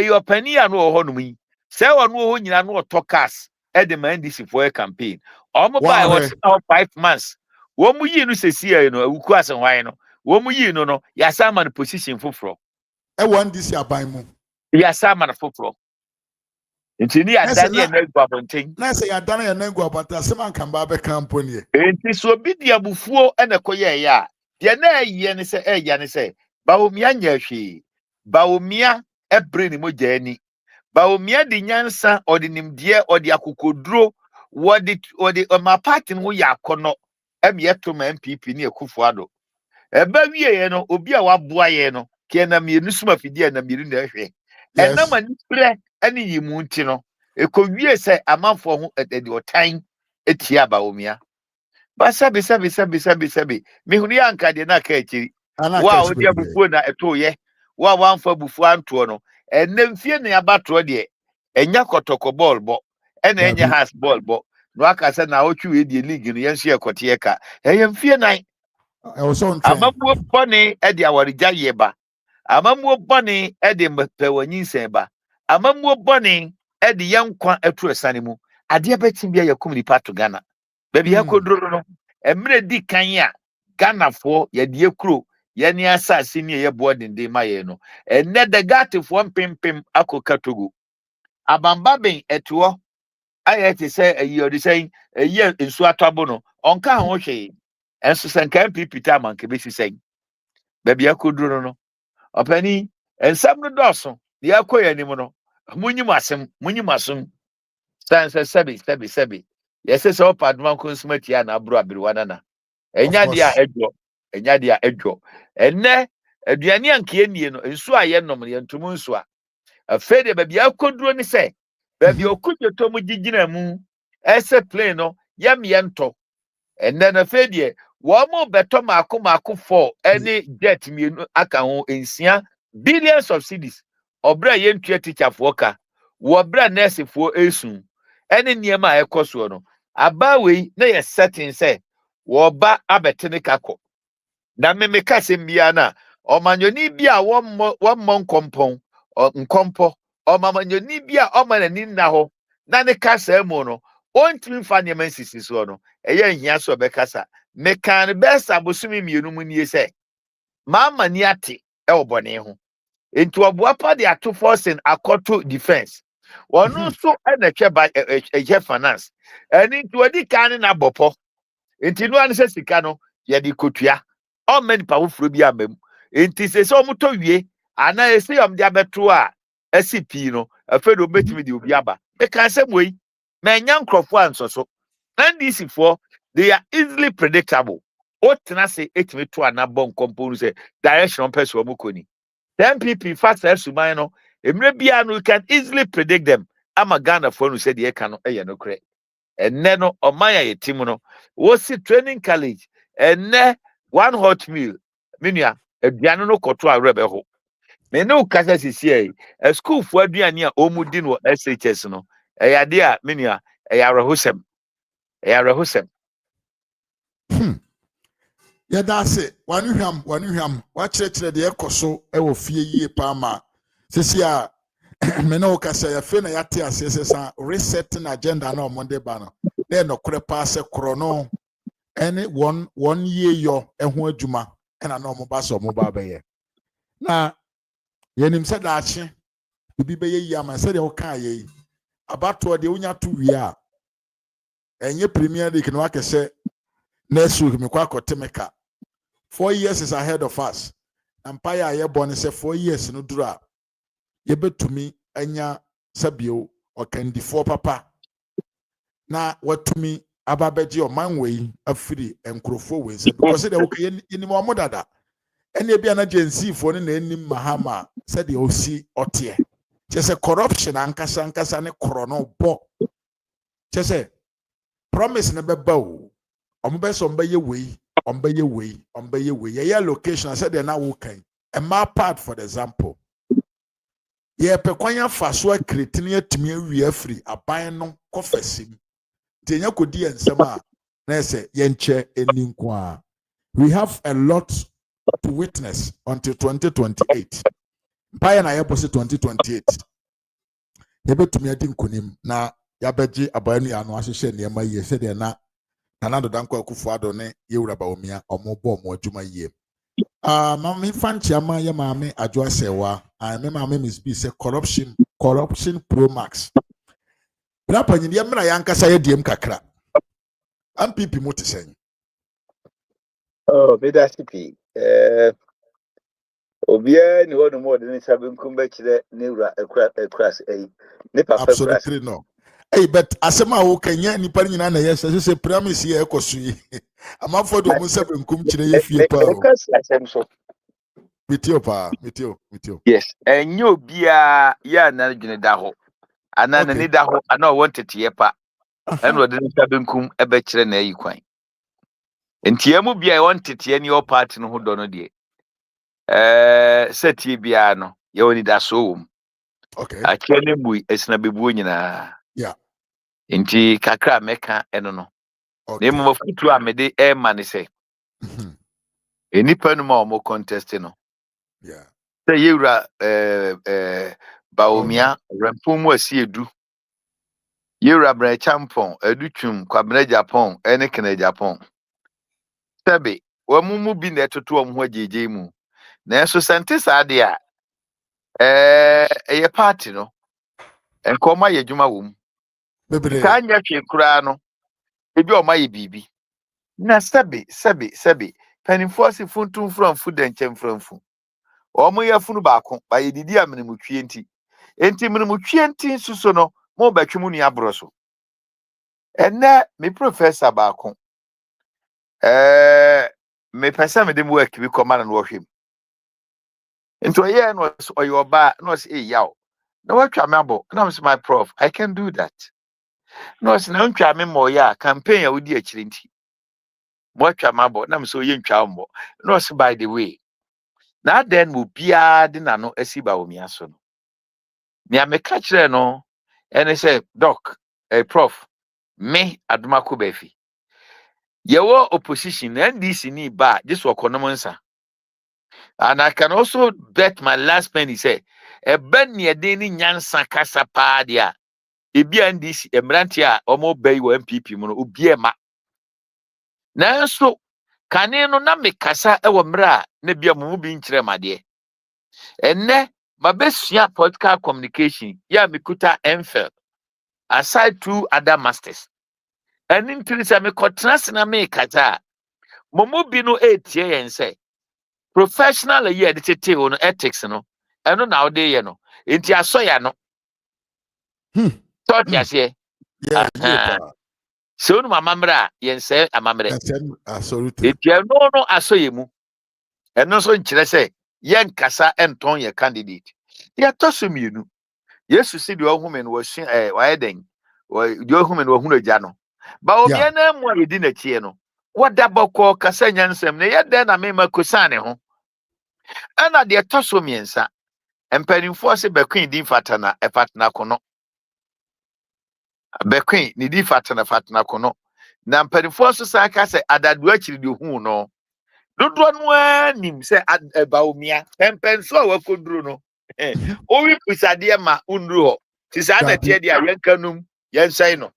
Your penny and no honey. Say or no one you know talk us at the man this for a campaign. Mobile was now 5 months. One we you say, you know, who cross and why no. One we you know, Yasaman position for fro. I want this year by moon. Yasaman for fro. It's in the Daniel Negabonting. Let's say I done a nego, but a seman can barber company. It is so big the abufuo and a koya ya. Yana yen say, Bawumia nyashi. Bawumia e brain mo jeni. Bawumia di nyansa or the nimdie or the akukodro what the my party no ya kono. Yet to my MPP ni akufuado. Eba wie ye no obi a waboa ye no ke na me nusuma fidi na miri na hwe. Ena mani pre ani yimu nti no ekowie se amanfo ho de otan etia Bawumia. Ba sabi me hunu anka de na ka akiri wa o de bufuo na eto ye wa wanfa bufuo anto no enamfie na abato de enya kotoko ball bo ena enya has ball bo no aka se na otwi de league no yenso ekote ka eyemfie nan amamuo bone e de awarija ye ba amamuo bone e de mpewanyinsen ba amamuo bone e de yankwa eto esane mu ade betim bia yakum ni pato Ghana baby yakodro no emre di kan ya Ghana fo ye de ekuro ye ne asase ne ye boarding de maye no enne de gate fo mpempem akoka Togo abamba ben eto ayete say ayodi say ye nsu atabo no onka ho hwe enso sanka pipita man ke besi say baby yakodro no opani ensam no doso de akoya ni mu no munyimasem stanse sebi yese so padman consumati ya na abro abirwana na enya dia edwo enne aduane anke nie no nsu aye nom ye ntumu nsu a afede baby akoduro ni se baby okudwoto mu gigina mu ese plane no yam yento enne na fede wo mo beto mako for any jet mienu aka ho ensia billions of cedis obra ye ntua teacher for ka wo bra nurse for esun ene niema a ekoso no abawe na ye setting say wo ba abetene kako na me meka sem bia na omanyoni bia won nkompon nkompo omanyoni bia omanani na ho na ne kasa mu no ontimi fa ne man sisi so no eye hia so be kasa me kan besa bosumi mienu mu nie se mama ni ate e obone ho enti oboapa de ato forcing akoto defense wonu so na twa ba finance eni nti odi kan na bopo enti no an se sika no ye di kotua o many powerful bi amam enti se omuto wie ana ese yom dia beto a SCP no afedo betimi di obi aba e kan se moyi menya nkrofo ansoso NDC for they are easily predictable what na say etimi to anabon compound say direction person omukoni MPP fast suman no emre bia no you can easily predict them ama Ghana for no say the eka no eye no kre enne no omanya ye team no wo si training college enne one hot meal menua aduane no koto arebe ho me no kasa sisi e school fo aduane a omudi no SHS no eyade a menua eyarehosem ya da se wanuhwam wa kyerɛkyerɛ de ekoso e wo fie yie pa ma sisi a me no kasa ya fe na ya te asese sa resetting agenda na omonde ba no na no kore pa se koro no ene one year yo eho adwuma ena na omo ba so omo ba beye na yenim se da akye obi beye yi ama se de wo ka ye abato de unya to wi a enye premier league no akese next week me kwa kotemeka 4 years is ahead of us empire aye born say 4 years no dura ye betumi anya sabio okandifo papa na watumi ababeji omanwe afiri enkrofo we say because they okay ni mo dada ene bia na agency fo ne na enim mahama said the osi otie say corruption ankasa ne krono bo say promise na beba o ombeso mbeye we ye location said they na wo kan a map part for example ye pekwanya faso akretini atumi awi afri aban no kofesim tenya kodi ensema na ese ye nche eninko a we have a lot to witness until 2028 mpaya na yebose 2028 yebetumi adi nkonim na yabeji abanu ya no ahyehyɛ nneɛma yie sɛdeɛ na Nanado Danko Akufo-Addo ne Yewura Bawumia omobo mo adwuma yie mama fanchi ama ya maame adwo asewa me maame Miss B say corruption pro max bra panyin ya mra ya nkasa ya diem kakra MPP mo tesen oh bedasipi obia ni hono mo de ni sabenkum ba kire ne wura ekras ne papa ekras absolutely no. Hey, but asema wo kanya ni pari nyina na yes say promise ye ekoso yi amafo do mo sabenkum kire ye fie pa o mitio yes enyo obia ya na dwene da ho ana na ni da ho ana o wontete ye pa eno de ni sabenkum ebe kire na ayi kwan entiamu bia e wontete ni o party no ho do no de setie bia no ye woni da so wom okay akire ne bui esina bebuo nyina yeah enti kakra meka eno no okay ne mo futu amede e ma ne se enipa no ma o mo contest no yeah say Yewura Bawumia rampomu asiedu Yewura bra champon adutwum kwabena Japan ene kene Japan sebe wamumu bi na etoto omho ajeje mu na enso sente saade a eye party no enkoma ye dwuma wom bebre ka anya hwe kura no ebi o maye bibi na sebe penifo si funtum framfu denchem framfu omo ya funu baako ba ye didi amenemutwie enti menemutwie nti suso no mo batwe mu nua broso enne me professor baako me pesa me dem work bi koma na no hwem enti oye no oyoba no say yaw na watwa me abo na me my prof I can do that no say na ntwa me mo ya campaign ya wodi akire nti mo watwa me abo na me say oye ntwa mbo no say by the way na then mo bia de na no asi Bawumia so no ni ameka kire no ene say doc prof me Adomako Baafi Your opposition NDC ni ba just wakonomonsa. And I can also bet my last penny say a ben near deni nyansa kasa pa dia. Ebi NDC emrantia omo bay wo MPP mu no ubie ma. Nanso kane no na mekasa e wo mra na bia mu bi nkyere made. Enne mabesua political communication ya mekuta MPhil aside two other masters. And in Tilisa me kotras na me kata. Momo bi no etie yen say professional year de tete no ethics no. Eno na ode ye no. Enti asoya no. Thought ya say. Yeah, yeah. So no mamamra yen say amamre. Absolutely. Enti no asoye mu. Eno so nkyere say yen kasa enton ye candidate. Ya tosum yinu. Yesu si de ohumen wo hwe wayeden. De ohumen wo hunu agya no. Bawumia na mu ayedi na tie no. Wada bokọ kasa nyansem na yede na mema kosane ho. Ana de toso miensa. Empanimfo se bekwin din fatana efatna kono. Bekwin ni din fatana kono. Na empanimfo so sa ka se adadu akiri de hu no. Dodo no anim se Bawumia pempenso wa koduro no. Owi pusade ma unru ho. Ti sa na tie de ayenkanum yensai no.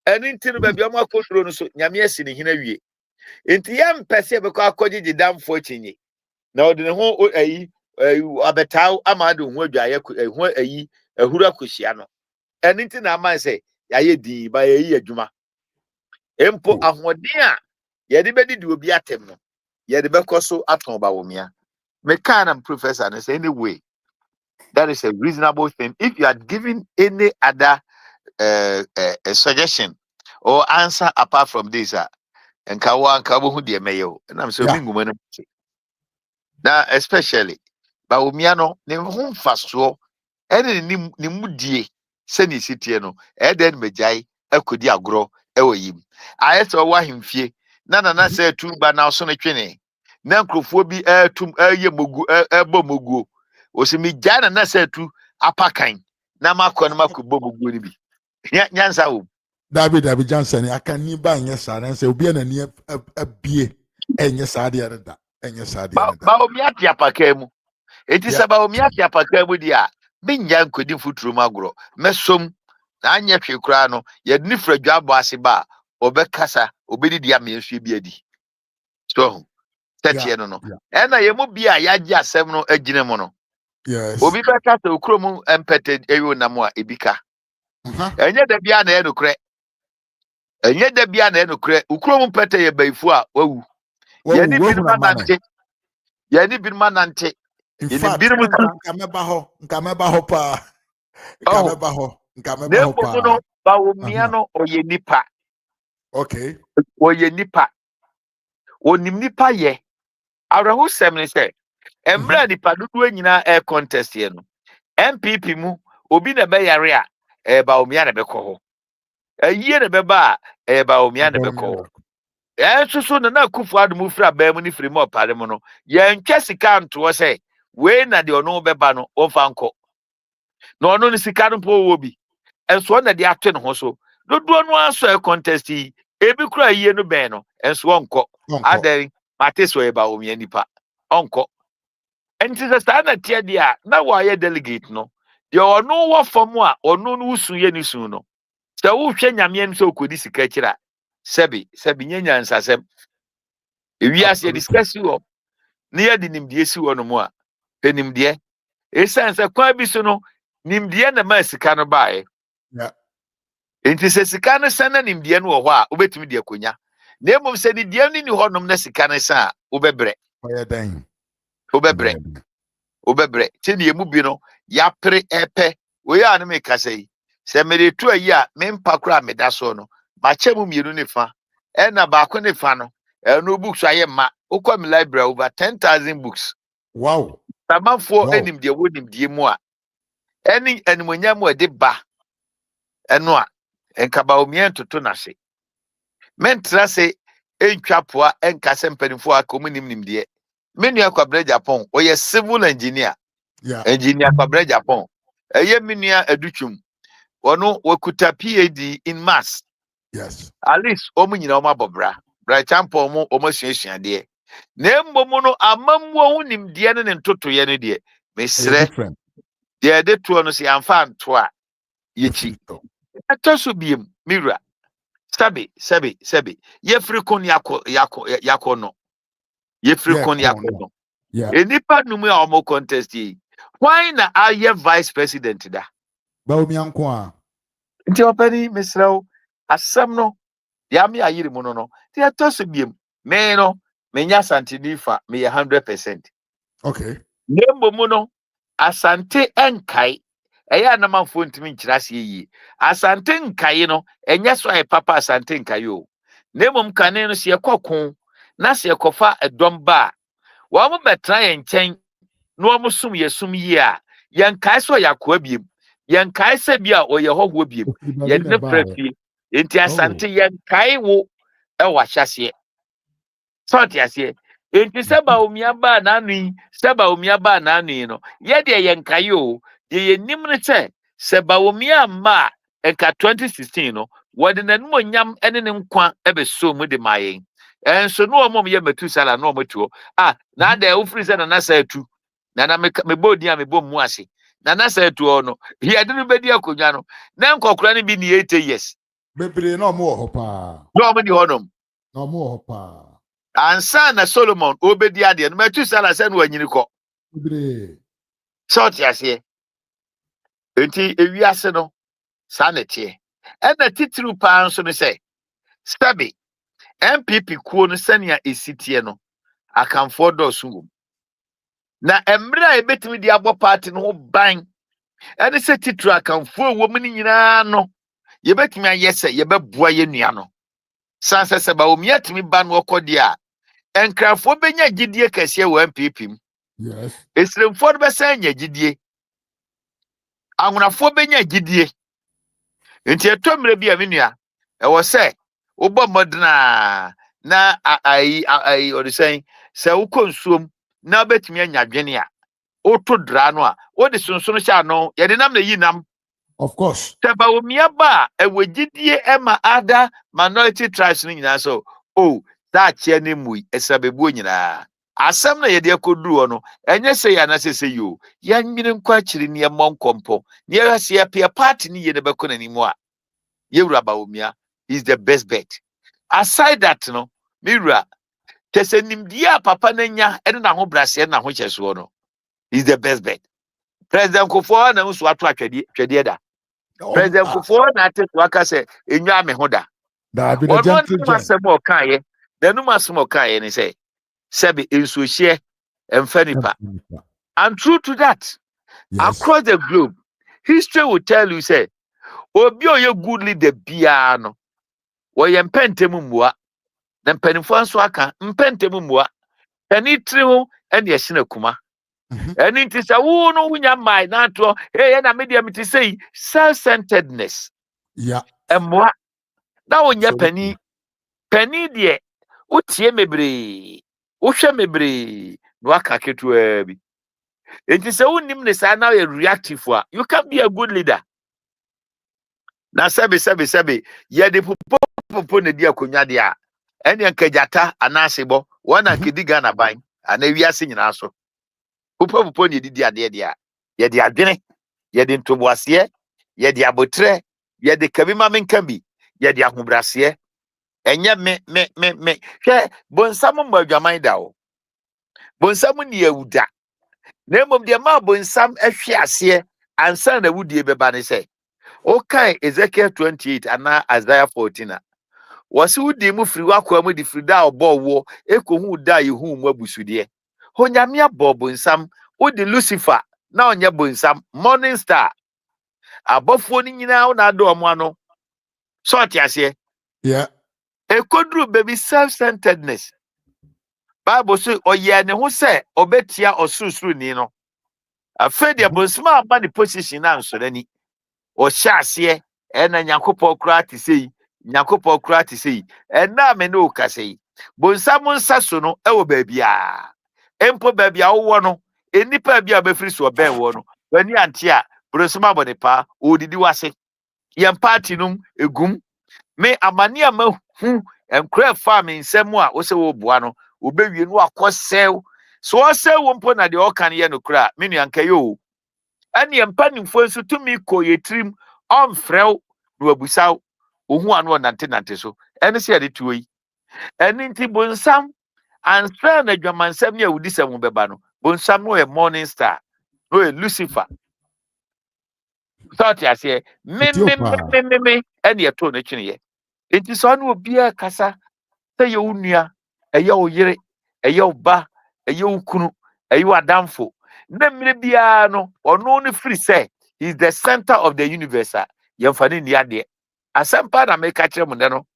Eni ntinu ba bia ma koduro no so nyame asi ne hina wie. Enti yam pese be kwa akogye damfo chinyi. Na odi ne ho ayi abetaw amado ho adwaye ho ayi ahura kohyia no. Eni nti na man se yaye din ba yayi adwuma. Empo ahoden a ye de bedi di obi atem no. Ye de bekoso aton Bawumia. Me can professor and say anyway that is a reasonable thing. If you are giving any other a suggestion or answer apart from this, and Kawa who dear mayo, and I'm so minguman. Now, especially Bawumia no, ne home fast so, any nimudie, seni sitiano, Eden Mejai, Ekudi agro, Ewoyim. I saw him fee, Nana say two but now son a training. Nankrophobia tum ye mugu bomugu. Osimi jana na say two apakan. Namakon makubo mugu ni bi. Nyansa wo. David Johnson, I can ni ba nyɛ saa na sɛ obi na ni abie ɛnyɛ saa de areda ɛnyɛ saa de areda. Bawumia ti apaka mu. Eti sɛ Bawumia ti apaka mu dia binya nkodi futuro magro. Mesom na anya hwe kura no ye ni fradwa abo ase ba obekasa obedi dia me nsu bi adi. So tete no. Ena ye mu bia yaji asem no agine mu no. Yes. Obi beka se okromu empete eyo na mu a ebika. Enye da bia na ye nokre. Enye da bia na ye nokre. Okromu pete ye baifu a wawu. Ye ni binma nante. Ye ni binma nante. In fact, nkameba ho pa. Nkameba ho pa. Bawumia no oye nipa. Okay. Oye nipa. Onim nipa ye. Arahu semne se. Emra nipa dudu nyina contest ye no. MPP mu obi na be yare a Bawumia na be kɔ ho. Ayiye na be ba Bawumia na be kɔ ho. So na kufu adumu fra ba mu ni firi mo pare mu no. Ye ntwa sika nto se we na de ono be ba no ofa nkɔ. Na ono ni sika no po wo bi. Enso na de ato ne ho so. Dudu no aso contest yi ebi kura ayiye no ben no enso nkɔ. Adan mate so Bawumia nipa. Onkɔ. Enti se sta na tie dia na wa ye delegate no de ono wo fam a ono no usu ye ni su no se wo hwe nyame en so kodi sika kira sebi nyanya nsasem ewi ase discuss wo ne ye de nimdie si wo no mu a penimdie esanse kwa bi so no nimdie na ma sika no bae enti se sika no sana nimdie no wo ho a obetumi de akonya na emom se ni die ni ho nom na sika no sa obebre oyedan obebre tini emu bi no ya pre epe we ya na me kasa yi se me de tu ayi a me mpa kura me da so no ma chemu mienu ne fa e na ba ko ne fa no no books aye ma ukwa me library over 10,000 books. Wow. Tamafo enim de wonim die mu a eni animonyam e de ba eno a enka Bawumia ntoto na se mentra se entwapoa enkase mpanimfo akomunim nimde menu akwabre Japan oye civil engineer engineer akwabre Japan eye menu adutwum wono wakuta PhD in maths Yes. At least omu nyina omu abobra. Bra champo omu suasua de. Na mmomu no amamwo hunim de ne ntoto ye ne de. Mesrɛ Different. de de to no se amfa nto a yechi. Atoso biem mira. Sabi. Yefri kon yako no. Yefri kon yako no. Yeah. Enipa numu a omo contest yi. Why na aye vice president da? Bawumia nko a. Nti opani mesrɛ asɛm no ya me ayiri mu no. Ti atoso biem. Me no menya santini fa me 100%. Okay. Nembo mu no asante enkai ɛyɛ anamanfo ntimi nkyira se yi. Asante nkai no ɛnyɛ so ayɛ papa asante nkai o. Nemom kane no se yɛkɔko na se yɛkɔfa ɛdɔm ba. Wɔn mo bɛtra yɛn nkyɛn na wɔn sum yɛsum yi a yɛn kae so yakoa biem. Yɛn kae sɛ bi a ɔyɛ hɔhoɔ biem. Yɛn ne prɛfie. Enti asante yɛn kae wo ɛwɔ ahyɛseɛ. Sɔɔte aseɛ. Enti sɛ Bawumia ba na anu yi, sɛ Bawumia ba na anu yi no. Yɛ de yɛn kae o. De yɛn nim ne sɛ Bawumia ma enka 2016 no, wɔde nanum onyam ene ne nkwa ɛbɛso mu de ma yɛn. Enso no ɔmo yɛ metu sala no ɔmo tuo. Na da ufiri sɛ na sa atu. Na me bodi a me bom mu ase. Na sa atu no. Yɛ de no bedi akonnwa no. Na nkɔkora ne bi ni 8 years. Bebre na ɔmo wɔ hɔ paa. No ɔmo di hɔnom. Na ɔmo wɔ hɔ paa. Ansa na Solomon obedi ade no metu sala sɛ no wanyini kɔ. Bebre. Sɔɔte aseɛ. Enti ewiase no sa na tie. Ɛna titiri paa nso ne sɛ stabi MPP kuo no sɛnea esitie no akamfo dɔso wom. Na emra ebetimi di abɔ party no ho ban. Ɛne sɛ titiri akamfo wom ni nyinaa no yebetimi ayɛ sɛ yebɛboa ye nua no. Sanse sɛ Bawumia timi ba no kɔdi a enkrafo benya gidie kɛseɛ wɔ MPP mu. Yes. Esremfo no bɛsan nya gidie. Anwonafo benya gidie. Enti etomre bi a menua ɛwɔ sɛ wobɔ modena na ai odisen sɛ wokɔ nsuom na betumi anya dwene a woto dra no a wode sonsono hya no yɛde nam na yi nam. Of course. Sɛ Bawumia ba ɛwɔ gidie ɛma ada minority tribes no nyinaa so that kyɛ ne mu ɛsabebuo nyinaa. Asɛm na yɛde akoduru no ɛnyɛ sɛ yɛ na sɛ yo yɛnwene nkɔ akyiri ne yɛmmɔ nkɔmpɔ ne yɛhwɛ yɛpɛ party ne yɛ ne bɛkɔ n'anim a yɛwura Bawumia is the best bet. Aside that no miwura tese nimdia papa nanya ɛne na ho brase na ho kyɛso no is the best bet. President Kofo na nso ato atwede da. President Kofo na ate waka sɛ enwa me ho da. Da bi the gentle giant. Masemo kae. Danu masemo kae ne sɛ sɛbe enso hye emfa nipa. And true to that, yes. Across the globe, history will tell you say obi oye good leader bia no woye mpentemu mmoa na mpanimfo nso aka mpentemu mmoa ani tiri ho ene ye hye na kuma ani nti sɛ wo no wunya mai na to na media meti say self-centeredness mmoa na wonya pani de wotie mebre wohwɛ mebre no aka ketua bi enti sɛ wonnim ne saa na you reactive a you can be a good leader. Na sebe ye de popo na di akonya de a ene nkajata anasebo wona nkedi Ghana ban ana wiase nyina so popo na di ade de a ye de adwene ye de ntoboase ye de abotre ye de kabima menkambi ye de ahobrase enye me hwe bonsam mmadwaman da wo bonsam ni awuda na emom de ma bonsam ahwe ase ansa na wudie beba ne se okay, Ezekiel 28 and Isaiah 14. Wasi udi mu firi wakwa mu di frida obo wo ekohu da yehu mu abusudie. Honyamia bobo nsam udi Lucifer na onye bo nsam morning star. Abofo ni nyina na ado omo ano. So atiase. Yeah. Ekodru baby self-centeredness. Bible say oye ne ho se obetia osurusuru ni no. Afede bonsma aba ni position na nsorani. O hyase ena Nyankopɔ kra te sei Nyankopɔ kra te sei ena me no ka sei bonsam nsa so no e wo baabia empo baabia wo no enipa bia befiri so ben wo no wani ante a bonsam abode pa odidi wase yem party num egum me amania ma hu enkra farm nsɛm a wo sɛ wo boa no obewie no akɔsɛw so ɔsɛw wo mpo na de ɔka no yɛ no kra me nua nka yo ɛne mpanimfo nso tumi kɔ yɛtrim ɔmfrɛw na wabusaw ohu ano nante so ɛne sɛ yɛde tuo yi ɛne nti bonsam ansra na dwamansɛm ne awudi sɛ mo bɛba no bonsam no yɛ morning star no yɛ lucifer thought ya say me ɛne ɛto no twene yɛ enti sɛ ɔne obiara kasa sɛ yɛ wo nua ɛyɛ wo yere ɛyɛ wo ba ɛyɛ wo kunu ɛyɛ wo adamfo na mmere biara no ɔno ne free sɛ he is the center of the universe a yɛmfa ne ni adeɛ asɛm pa na meka kyerɛ mo no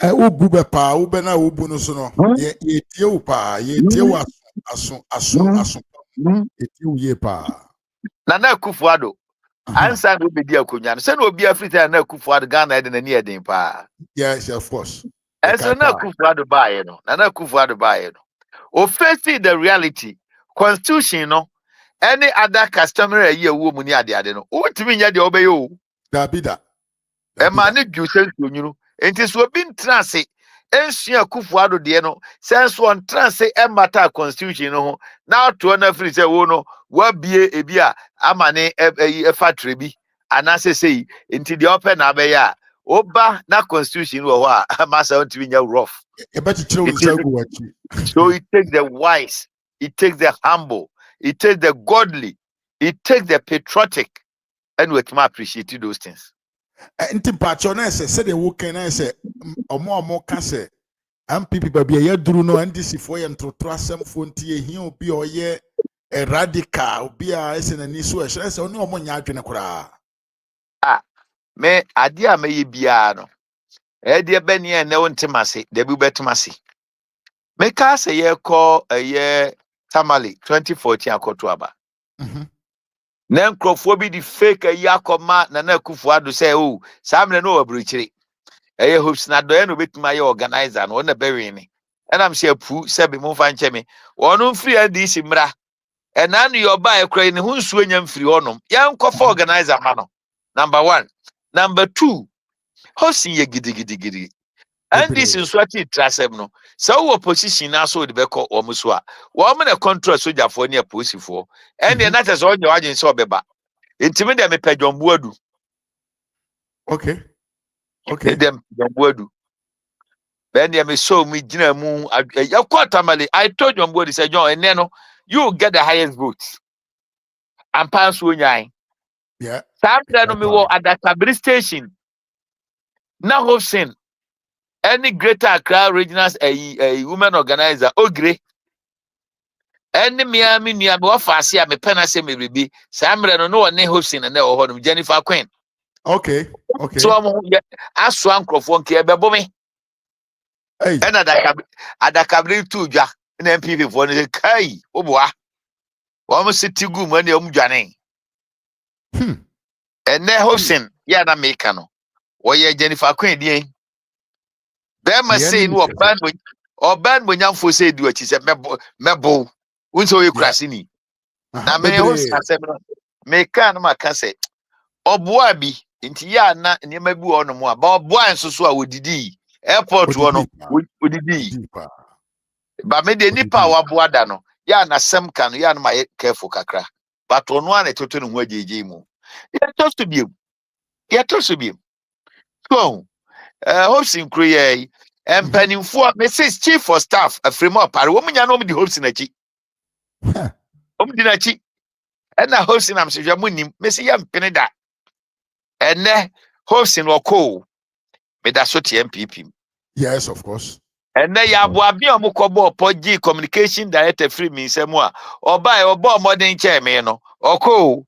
Ubu be pa, ube na ubu no so no. Ye tie u pa, ye tie u aso. Ye tie u ye pa. Nana Akufo-Addo. Ansa no be di akonya no. Se no obi Africa na Akufo-Addo Ghana e de na ni eden pa. Yes, of course. Eso na Akufo-Addo baaye no. Nana Akufo-Addo baaye no. O facing the reality, constitution no, any other customary year wo mu ni ade no. O timi nya de obey o. Da bida. E ma ne dwuse nyunu. Enti so obi ntrase ensua Akufo-Addo de no sense on trance e matter constitution no ho na to na free say wo no wa bie ebi a amane e factory bi anase sei enti de open na be ya oba na constitution wo ho a masa ntimi nya rough e beti kire wo nsa go wachi. So it takes the wise, it takes the humble, it takes the godly, it takes the patriotic, and we can appreciate those things. Nti pacho na se de wo kan na se omo ka se MPP ba bia yaduru no NDC fo ye ntrotro asem fo nti ehia obi oye radical obi a ese na ni so e hye se oni omo nya adwene kora. Me ade a me ye bia no e de be ne na wontemase de bi betemase me ka se ye ko ye Tamale 2014 akoto aba na nkrofo bi di fake yakoma na Akufo-Addo say o samle no wabrichiri eye hopes na do no betima ye organizer no na bewe ni enam se apu se be mo fa nche me wonu mfiri adisi mra ena no yoba e kra ni hunsuo nya mfiri honom yankofo organizer ma no number 1 number 2 hosting ye gidigidi and this is what it trasem no so opposition na so de beko omuso a wo me na control soldier for ne police for and na tese onye wagin so beba intimi de me John Buadu. Okay Dem John Buadu ben de me so me gina mu Tamale. I told John Buadu say John and no you get the highest votes and pass wonyan yeah sample no me wo Adakabri station na hosting any Greater Accra regional a women organizer ogre any Miami nia me wafase a me pena se me bibi samre no no ne hosting na ho no Jennifer Queen. Okay So am aso ankrofo nke ebebo me hey and Adakabri tu dwa na MPP fo no kai oboa wo mo city gu mo ne om dwane and ne hosting ya na make no wo ye Jennifer Queen die be ma say no oban mo nyamfo say du achi se mebo unso ye krasi ni na me hosting asem no me kan no maka say oboa bi nti ya na niema bi wo no mo a ba oboa nso so a wodidi airport wo no wodidi ba me de nipa wa boa da no ya na sem kan ya na ma careful kakra but ono an etoto no ho ajeje mu ya to so bi so hosting create empanimfo me say chief of staff afrimo apare wo munya no me di hosting achi di na chi na hosting am se jwa munim me say yam pene da ene hosting wako me da so MPP. Yes, of course. And na ya bo abi omukobo poji communication director free me nsemu a oba modern chair me no oko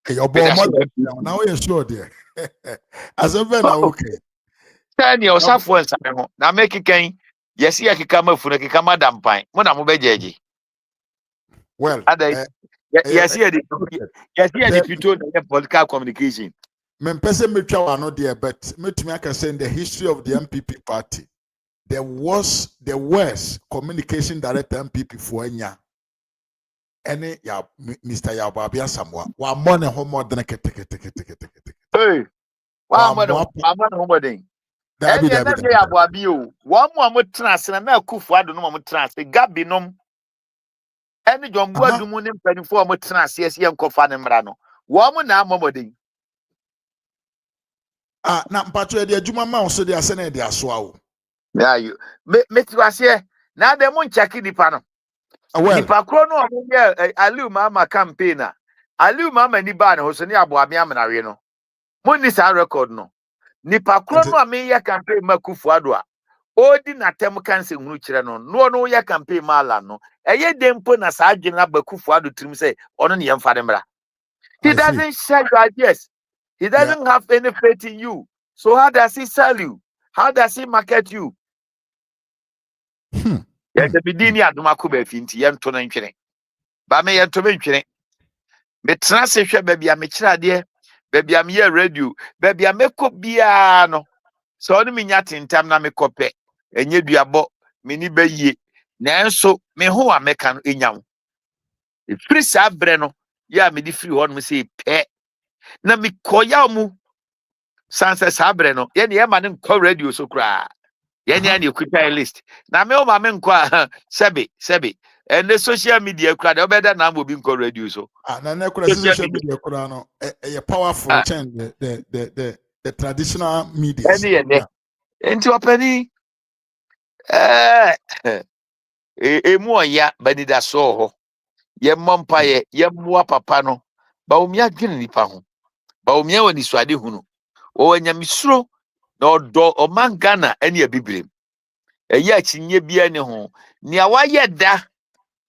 hey obo modern now you sure there as a na okay tani osafo nsame ho na make kan yesi akika mafu na kika madam pan mo na mo bejeje well yesi the pito na political communication me pese metwa wano there but metumi aka say in the history of the MPP party there was the worst communication director MPP for enya any ya Mr. Yababia Samwa wa money ho more than hey wa money ho more than And you're not there about you. One more trans and a kufu, I don't know what trans, the gabinum. And John Boadumun and penny for more trans, yes, young Kofan and Brano. One more now, Momody. Na mpatwe de adwuma ma so de ase na de asoa wo. Yeah, you. Metwase na de mon check di pa no. Well, Nipa kro no o ye Aliu Mama campaigner. Aliu Mama ni ba na ho so ni aboame amnawe no. Mon ni sa record no. Nipa kro no ame ye campaign makufu ado a. Odi na tem kanse hunu kire no. No ye campaign mala no. Eye dempo na sa adwene na bakufu ado trim say ono ne yemfa de mra. He doesn't share your ideas. He doesn't have any faith in you. So how does he sell you? How does he market you? Yeah, the beginning Adomako Baafi nti yento na ntwene. Ba me yento me ntwene. Me tena se hwe ba bia me kira de, ba bia me radio, ba bia me kɔ bia no. So onu me nya tentam na me kɔpɛ. Enye duabɔ, me ni ba yie. Nanso me ho a meka no enyam. E free sa bre no, ya me di free hɔ no me say pɛ. Na me koya mu sanse sabre no ye ne ye ma ne nkɔ radio so kra ye ne ne kuta list na me o ma me nkɔ sebe and the social media kra de obeda na mo bi nkɔ radio so na na kura social media kura no e powerful change the traditional media enti opani emu oya banida so ho ye mompa ye moa papa no Bawumia dwene nipa ho Bawumia wani suade hunu o nyamisuro na odo omangana ene abibrem eya chinye bia ne ho nia waye da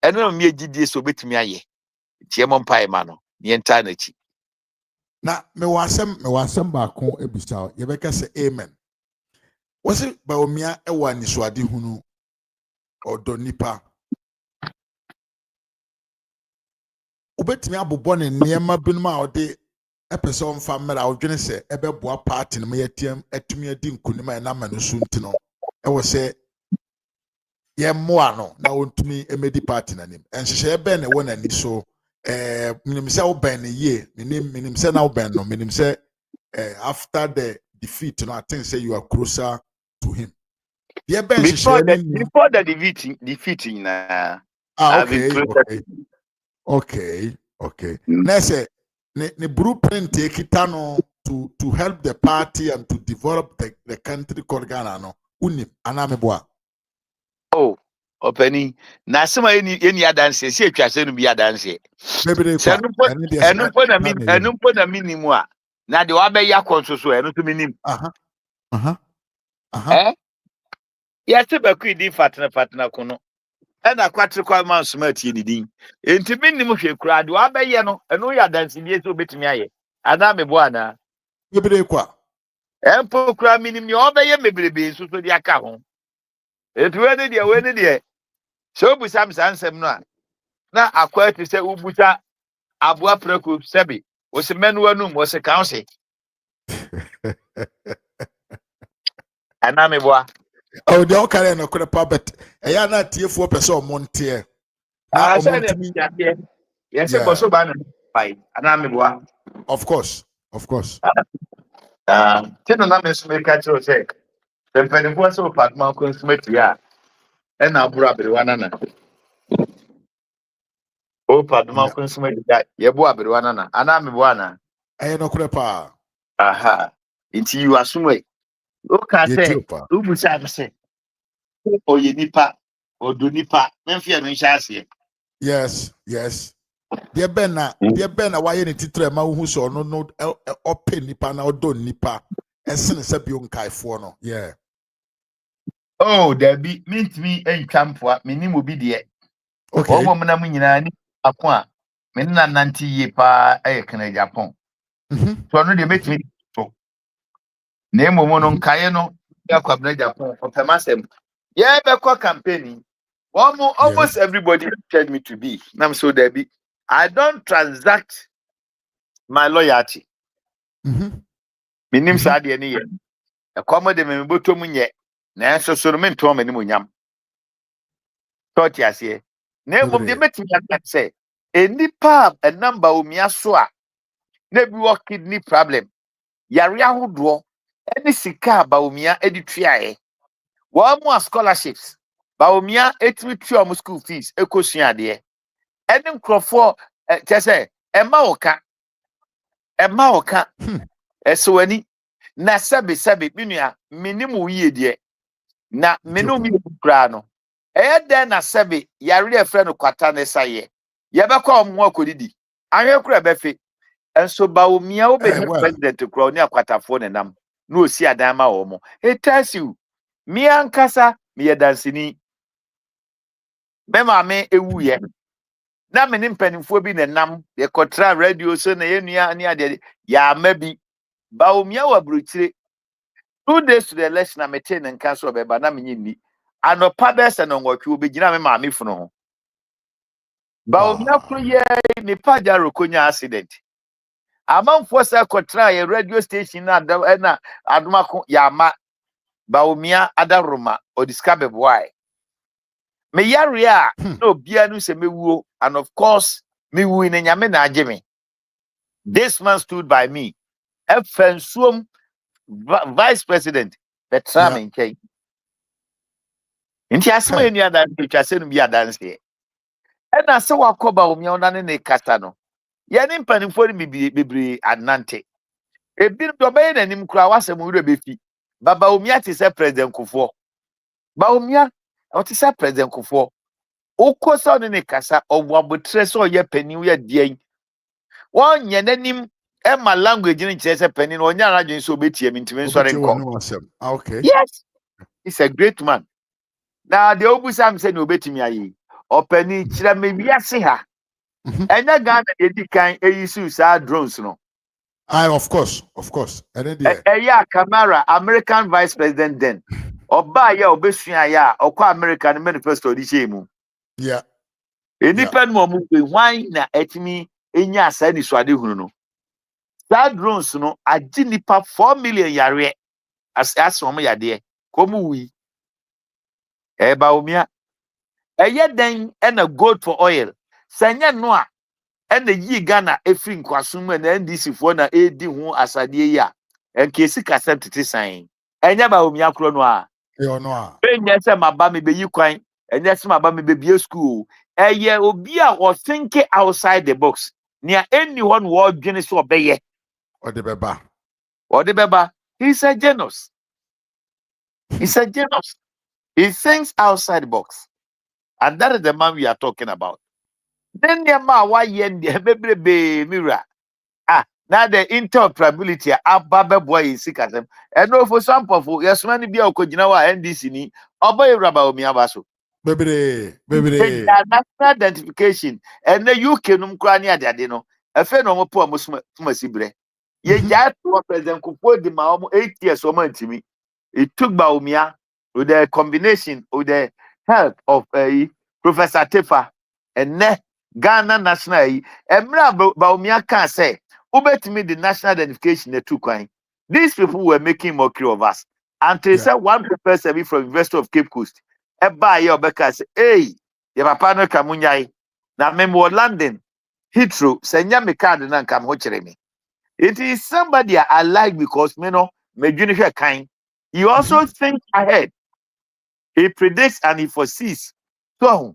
ene no me gidie so betimi aye tie mo mpa ma no ne enta na chi na me wasem ba ko ebisa ye beka se amen wose Bawumia e wani suade hunu odo nipa obetimi abobɔ ne niema binum a ode epese on famera odwene se ebeboa party no yetiam atumi adi nkunim a na ma no so ntino e wo se ye moa no na ontumi emedi party nanim enhyehyɛ ebe na wona ni so minim se wo ben ne ye minim se na wo ben no minim se after the defeat no I think say you are closer to him ye ben before the defeating na okay na say the blueprint ekitano to help the party and to develop the country called Ghana no unim anameboa oh openi na sema eni adanse se atwase no bi adanse enumpo na minimu a na de wabe ya konsoso enu to minim ya te ba ku di fatna kono ena kwatre kwa man smart yedidin enti minim hwe kura de wabe ye no enu ya adanse bi so betimi aye anameboa na bebere kwa empo kura minim ni wabe ye mebrebe so di aka ho enti we ne de so bu sam sansem no a na akwa ti se ubuta aboa preku sebi o se menu anum o se council anameboa oh de o kare no kure pa bet eya na tiefo pese o monte na o montimi yes se boso ba na pai anameboa of course tino na me so me ka chiro se tempeni so patma consummate ya e na abura abrewa nana o patma consummate ya ye bo abrewa nana anameboa na no kure pa aha inti you asumwe o ka se ubusa se oye nipa odo nipa memfia no nhyia ase yes de ben na waye ne titire ma hu so no open nipa na odo nipa esene se bi onkaifo no yeah oh there be mint me entwampoa menim obi de okay omo mna mu nyina ni ako a me na nanti ye pa kana Japan so no de metimi to na emomo no nkae no ya kwabna Japan opemasem yeah be kwa campaigning almost everybody told me to be nam so there be I don't transact my loyalty minim sa de ne ye akomode me botom nye na enso so me nto me onyam thought yase na emom de meti kan say enipa a number Bawumia so a na bi wo kidney problem yare ahodo Any sika Bawumia edituae. One more scholarships. Bawumia etimi tua mo school fees ekosua de. Any nkrofo say Emma oka esowani na sebe minua minimu yie de na menumi kura no den na sebe yare efre no kwata ne saye ye be kwa omo akodidi anwe kura be fe enso Bawumia wo be president kura oni akwatafo ne nam na osi adan ma wo mo it tells you me ankasa me yedansini me maame ewuye na me ne mpanimfo bi ne nam ye kotra radio so na yenua ani ade ya mabi Bawumia wa bruchire 2 days to the election na meeting and cancel beba na menyi ni anopa besa no nwotwe obegina me maame funu ho Bawumia kro ye me paja rokonya accident amanfo se kotra ye radio station na Adomako ya ma Bawumia adaroma odiskabe boy me yare a no bia no se mewuo and of course me wu in nyame na ageme. This man stood by me efensuom vice president Betram nke nti asema enu adan twase no bi adanse e na se wakọ Bawumia ona ne kasa no ye ne mpanimfo ni bebre anante ebi do be nanim kura wasem wura befi Bawumia ti se president Kufo Bawumia o ti se president Kufo ukoso ne kasa obuabotre so ye pani ye dien won ye nanim e ma language ni kire se pani no onya radwen so betie mi ntimi nsore nko okay. Yes, he's a great man. Now the obusam say no betimi ayi opani kire me wiase ha enya Ghana edikan eyisu sa drones no Of course ene de eya camera American vice president then oba ya obesua ya okwa American manifesto di shemu enipa no mu pe hwan na etimi enya asa ni so ade hunu no sa drones no agi nipa 4 million yare asom yade komu wi Bawumia eye den na gold for oil sanya no a na yi Ghana efri nkwasom na NDC fo na edi ho asade ya enkesi kasem tete san enya Bawumia kro no a no a enya se maba me beyi kwan enya se maba me bebie school eye obi a o think outside the box nia any one wo dwene so obeye o de beba he's a genius he thinks outside the box and that is the man we are talking about. Then the man why yen the bebrebe mirror. Now the interoperability ababe boy is sick at them. And no for some people, yes, many be okojinawa NDC ni oboy Bawumia baso. Bebre. National identification and the UK num krani ade no. Efe no mo po masibre. Ye ja to president Kufuor di ma 8 years o man timi. It took Bawumia with the combination with the help of Professor Tefa and Ghana national Emra Bawumia can say ubetimi the national identification the two coin. These people were making mockery of us. And they said one professor from University of Cape Coast. Eba ye obeka say, hey, your papa no kamunyai. Na memo London, Heathrow, senya me card na nkam ho kire me. It is somebody I like because me no me dwene kind. He also thinks ahead. He predicts and he foresees. So,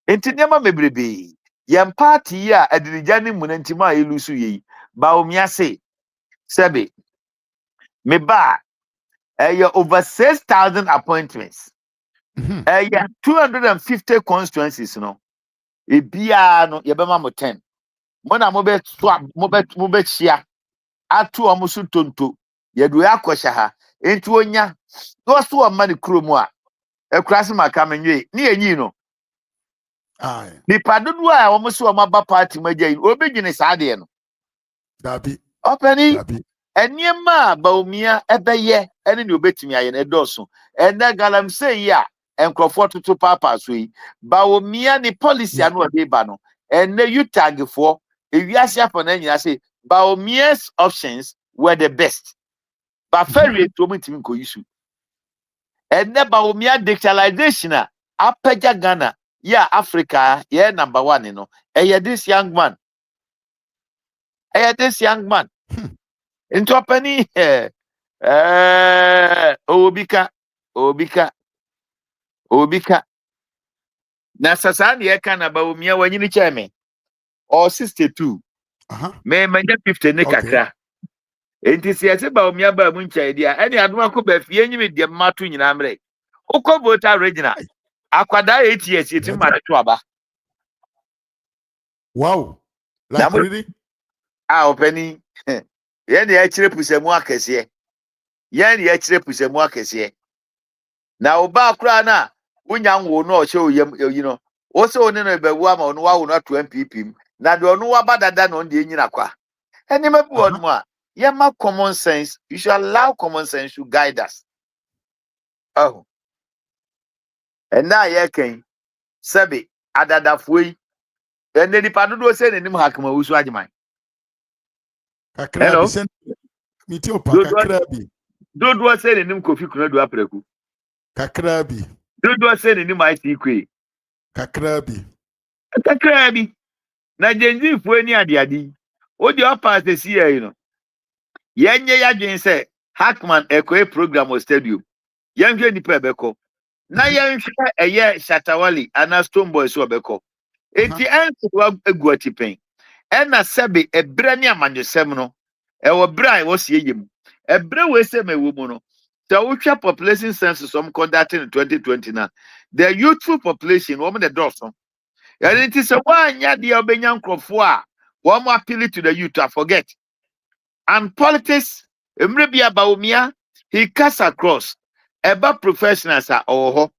intinyama mebrebe. Yam party ya adirijani munentima elusu yi. Bawumia say, Sebe, me ba, over 6,000 appointments. 250 constituencies, no. Ebia no, yebema mo 10. Mona mobe swap, mobe chia. Atu amusu tonto. Yedu ya kwasha ha. Enti wonya. Dosu wa mani kromu a. Ekrasi makamenye. Ni enyi no. Ni padudu a wamusu wa maba party maja. Obe jine saade no. Dabi. Openi. Enyema Bawumia ebeye ene ni obetimi aye na edoso ene galam say ya enkrofo tutu papa so yi Bawumia ni policy anu ode ba no ene you tag for ewiase afọ na nyina say Bawumia's options were the best but ferry to mutimi ko yisu ene Bawumia digitalization a apaja Ghana ya Africa ye number 1 no this young man Into penny Obika. Na sasa na yeka na Bawumia wanyini cheme. Or 62. Me manya 50 ne kakra. Enti siyase Bawumia ba mu ncha dia. Eni Adomako Baafi enyi me de matu nyina mre. Ukọ voter original. Akwada 8 years yeti mare to aba. Wow. Like really? Openi. Ye ne akire pusemu akese. Na oba akra na wonya nwo no o che oyem no. Wo se oni no bewu ama onu wa wo no 2 MPP. Na de onu wa badada no de enyina kwa. Eni mabu onu mu a. Ye ma common sense. You should allow common sense to guide us. Oh. And now ye ken sebe adadafoi. Ene nipa dodo se ne nim hakama wusu agiman. Kakra bi sen miti opa kakra bi. Dodo se ne nim Kofi Kunadu apreku. Kakra bi. Dodo se ne nim IT kwe. Kakra bi. Na jenji fu ani ade. O di opa se si you know. Yenye ya dwen se Hackman ekwe program o stadium. Yenhwe nipa ebeko. Na yenhwe eye Shatawali ana Stone Boys so ebeko. Enti enso wa egu atipen. Ena sebe ebre ne amanyesem no. Ewo bra e wo se yem. Ebre we se me wo mu no. So we population census some conducted in 2020 now. The youthful population woman the dorsum. And it is a one ya the Obenian Crofua. One more appeal to the youth, I forget. And politics, Mrebia Bawumia, he cuts across. Eba professionals are oho.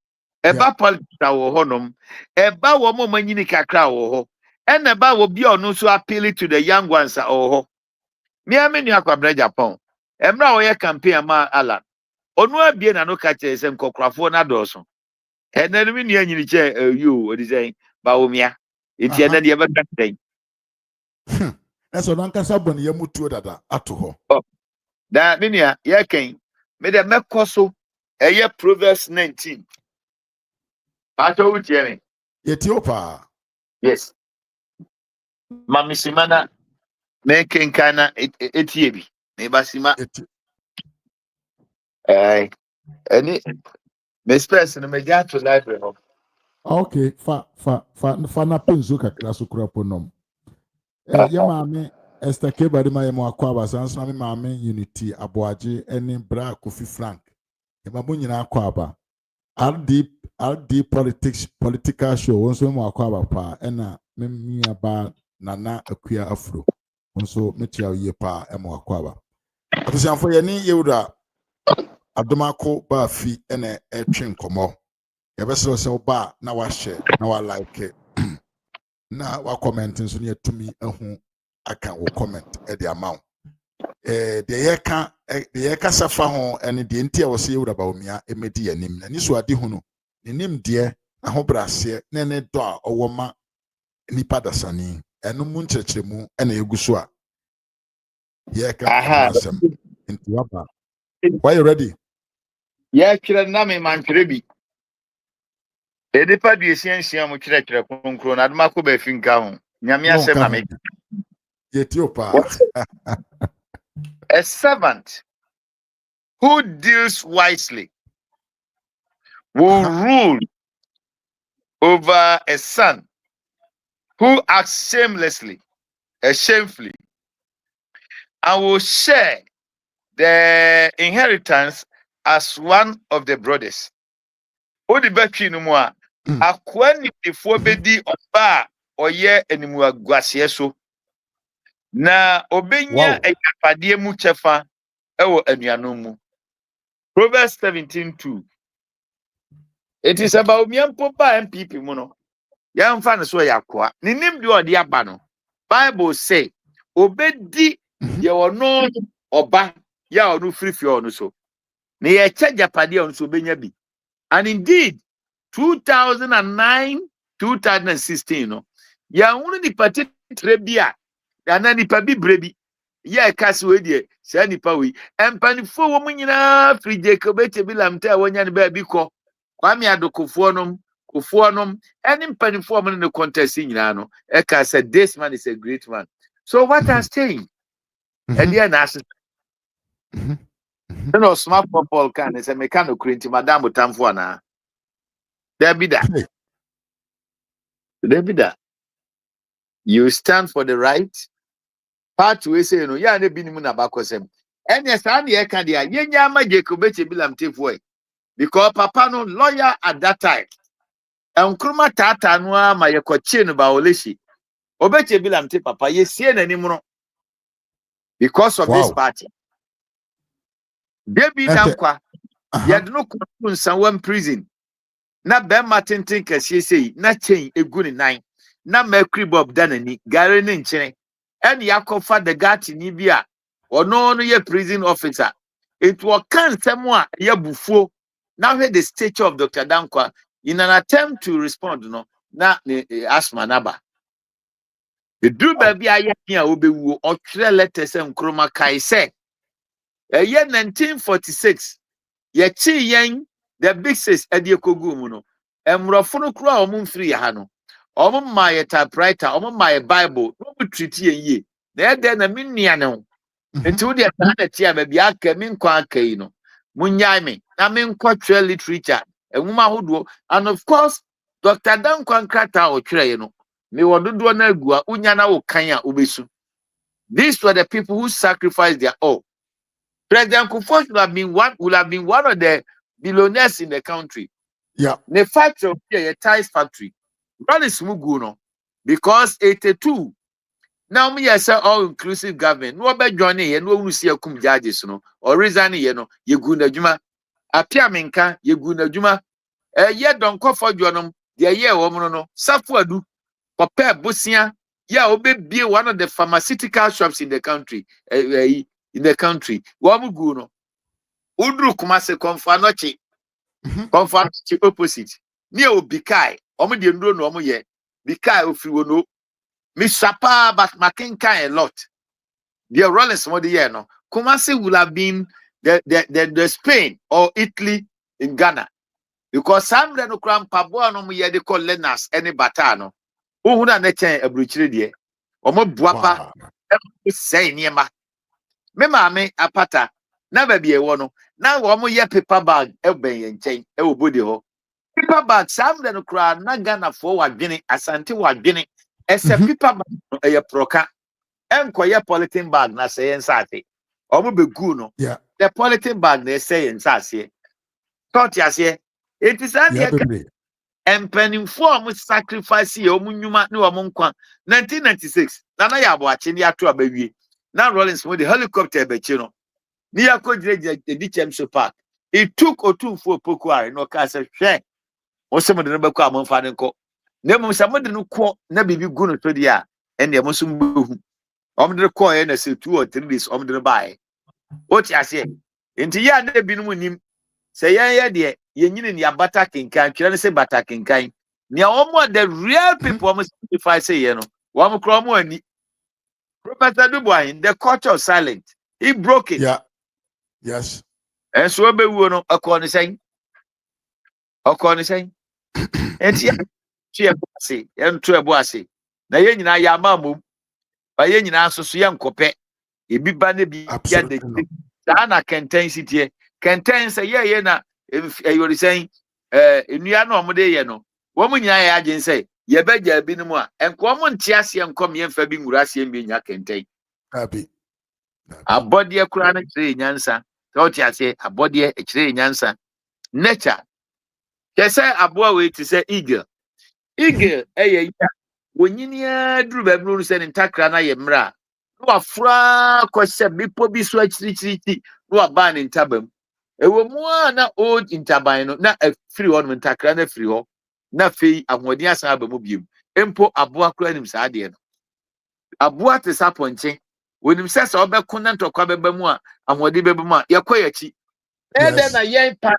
Eba politics are ohonum. Eba woman manini kakra oho. And eba will be on also appeal to the young ones are oho. Mia menu aquabra Japan. Emra oya campaign ma Alan. Onu abie na no ka kire se nkokrafo na doso. Ena mi nua nyini che you odi say Bawumia. Enti ena de be ka den. Eso nan kasa bon ye mutuo dada ato ho. Da mi nua ye kan me de mekoso eye Proverbs 19. Pato utie me. Ethiopia. Yes. Mami simana me kenkana etie bi. Me basima. Any me space no me ja to library no. Okay, fa na penzo kakra so kura ponom. Ye maame Esther Kebari ma ye mo akwa aba na me maame Unity Aboaje eni bra Kofi Frank. Ye mabo nyina akwa aba. RD political show wonso mo akwa aba pa ena me miaba Nana Akua Afro. Wonso metia ye pa e mo akwa aba. Abusianfo ye ni yewura Adomako Baafi ene etwe nkomo. Yebesero se oba na wa share na wa like na wa comment nso ne atumi ahu aka wo comment e de amount de yeka safa ho ene de nti e wo se yewura Bawumia emedi yanim na ni so ade hu no nim de na ho brase na ne do a owoma nipa dasani eno mu nkyerkyeremu ena eguso a yeka asem nti waba. Why you ready? Yeah, kire na me mantire bi. Edipa du esiansia mo kire kronkron na Adomako Baafi nka ho. Nyame asem na me. Ethiopia. A servant who deals wisely will rule over a son who acts shamefully, and will share the inheritance as one of the brothers. Odi betwi no mu a akwa nifo bedi oba oye animu aguase so na obenya ayapade mu chefa ewo anuanom mu. Proverbs 17:2. It is about miampo ba MPP mu no. Yamfa ne so yakwa. Ni nim de odi aba no. Bible say obedi ye wono oba ya onu frifie onu so. Ne ye che japade onu so benya bi. And indeed 2009 2016 no ya hunu ni pati trebia ya na nipa bi brebi ya kasi we die sa nipa we empanifo wo munyina free Jacob bi lamta wonya ne ba bi ko kwame adokofo nom any empanifo mo ne contest nyina no e ka say this man is a great man. So what I'm saying and there na No smart Paul can is a mechanical crinty, Madame Tamfuana. There be that. There be that. You stand for the right. Part we say, no, ya ne binimuna bakosem. And yes, I can dia, yenya ma Jacobete Bilam Tifway. Because Papa no lawyer at that time. And Kruma Tata noa ma yekochin baoleshi. Obete Bilam Tip Papa, ye see anymore. Because of this party. Debi Dankwa, yad no kun someone prison. Na Ben Martin thinkers ye say, na chain a good in 9. Na Mercury Bob Danany, Gary Ninchene. And Yakofa the Gati Nibia, or no ye prison officer. It was can someone ye buffo. Now hear the stature of Dr. Dankwa in an attempt to respond, no, na asthma naba. The do baby I here obe or three letters and chroma kai say. A year 1946, ye chi yen the big sis Ediokogumuno, and Rafuno Kra or Moon 3 Hano. My typewriter, my Bible, no treaty ye. There then a miniano. Until the tia baby, I came in quackino. Munyame, I mean quatrain literature, a woman who do, and of course, Dr. Duncan Crata or Trayno. Me wa do na gua, unyana o kanya ubesu. These were the people who sacrificed their all. President Kufuor would have been one of the billionaires in the country. Yeah. The factory of a ties factory. What is Muguno? Because 82. Now me I say all inclusive government. No be joining and no see a kum judges no or reason ye no ye guna juma. Apia menka ye guna juma. Ye don ko for jonom de ye woman no safuadu prepare busia ya obe be one of the pharmaceutical shops in the country Wamugu no udru kumase konfanochi konfanochi opposite near obikai omo de ndro no omo ye bikai ofriwo no misapa but makenka a lot the Rollins mo de ye no Kumasi would have been the Spain or Italy in Ghana because some no kram pabo no mo ye de call Lenas any batano who na nechen abruchire de omo buapa say niema me maame apata na ba bie wo no na wo mo ye paper bag e ben ye nchen e obodi ho paper bag sam de no kra na Ghana fo wadwene asante wadwene ese paper bag no e proka enkoye polythene bag na say ensate omo begu no yeah the polythene bag na say ensase thought yase it is that empenifo omo sacrifice ye omo nyuma ne omo nkwa 1996 na ya bo ache ni ato abawie na Rollins with the helicopter bechino near Kodre Dichem Park. It took or two for Pokuar, no castle share. Or some of the number come on Fadenco. Nemo somebody no quote, never be good to the air, and the Mosum boom. The coin and I say 2 or 3 days the buy. What I say? Into ya never been with him. Say, yeah, dear, you in your battacking kind, can I say battacking kind? Near almost the real people almost if I say, you know, one cromo and Professor Dubois in the culture of silence. He broke it. Yeah. Yes. And so be no according saying. And she say, and to a bossy. Na yen na ya mamu, ba yen na so so yan kope. E bi ba ne bi ya de. Na kenten sitie. Kenten say ye na you were saying enua na omode ye no. Wo mu nyina ya agin say ye ba ja bi no mu a enko mo ntia se enkom ye mfa bi ngura se mbi nya kenten. Abi. Abode kura na kire nyansa. What you say abode e kire nyansa. Nature. They say aboa we to say eagle. Eagle ya wonyinia duru ba bru se ntakra na ye mra. No afra kwese bipo bi so akirichirichi no aba ne ntabam. Ewo mu na old intaban no na free on ntakra na free ho. Na fei ahodi asa aba mu biem. Empo aboa kura nim sa ade no. Aboa te sa ponche. Wonim se se obekun na ntokwa beba mu a ahodi beba mu a yekoyachi. Ede na yen pa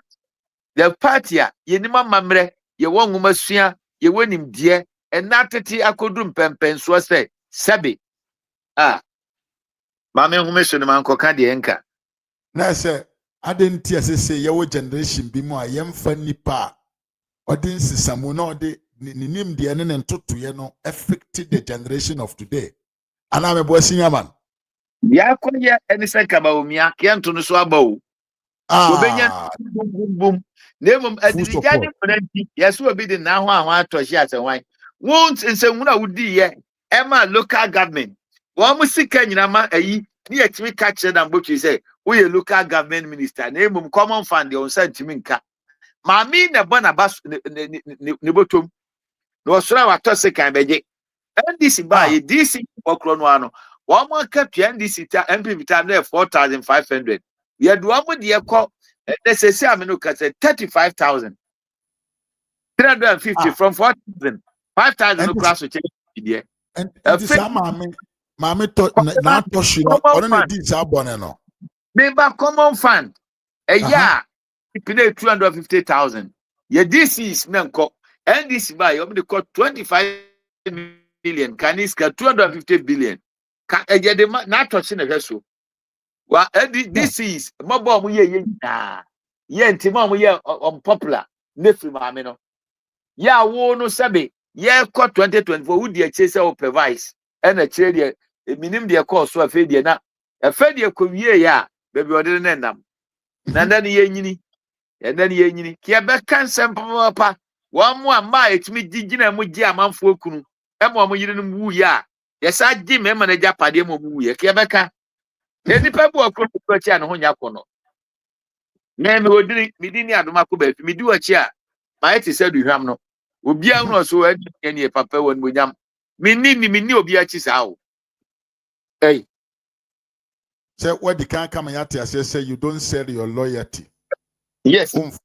the party ye ni mamamre ye wo nwoma sua ye wonim de enatete akodum pempen so se sebe ma me nwoma so ne man koka de enka na say adenti asese ye wo generation bi mu a yemfa nipa odin sisamu na ode nim de ne ntotoye no affected the generation of today ana me bo sinya man ya koye eni se ka Bawumia ke nto no so abawo Ah, boom. Name full Adrian support. yes, will be the now to share and wine. Won't and say when I would ye Emma local government. One must see Kanyama a ye near to me catcher than what you say. We a local government minister, name common fund the on sentimenka. Mammy Nabana Bas Nibotum. No, so I toss a can be. NDC by DC Okronwano. One more kept NDC MP time there 4,500. We had one with the call. Let's say I'm look at 35,000. 350 from 4,000. 5,000 across the check. And this Mammy to not to on this aboneno. Member common fund. A year. You pay 250,000. Yeah, this is Nanko. NDC by you call 25 million. Can is 250 billion. Can not touching a vessel. Well, this is mobile. Yeah, Timon, yeah, unpopular. Nephew, Mamino. Yeah, no sabe. Yeah, caught 2024. Would the chase or supervise and a trader, a minimum their course so a failure. Now, a failure could be ya, baby, or didn't end them. Nandan ye, and then ye, Kiabe can sample papa. One more might me digina mujia man for kunu. Emma, you didn't woo ya. Yes, I did me manager Pademo woo ya. Kiabeka. Any people are close to and Honyakono. Name who didn't Adomako, me do a chair. My said you have no. Ubia no so any papa when we jam. Me obiachis how. Hey. Say what the can come at say you don't sell your loyalty. Yes. And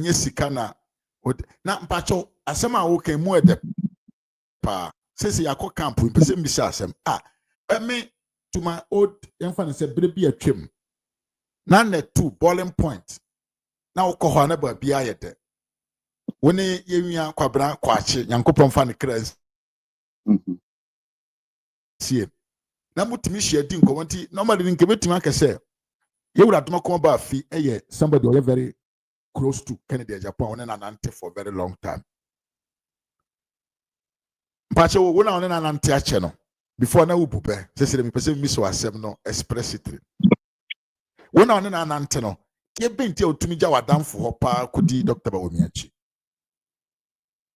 yes, Sikana would not pacho asema okay more de pa. Says Yako camp in person bisasem. Me to my old infant said baby a trim. None 2 boiling point. Now Kohana by Biayete. When ye kwabra kwache, Yankopon fan cres. See, now mutimi share din kowanti normally in Kebetima can say. You would have to come Baafi, somebody who very close to Kennedy Japan and an auntie for a very long time. Pacho wona on an auntie channel before na ubupe. Say me person miss was no express it. Wona on an auntie no. Kebe nti otumi ja wadam for pa kudi Dr. Bawumia.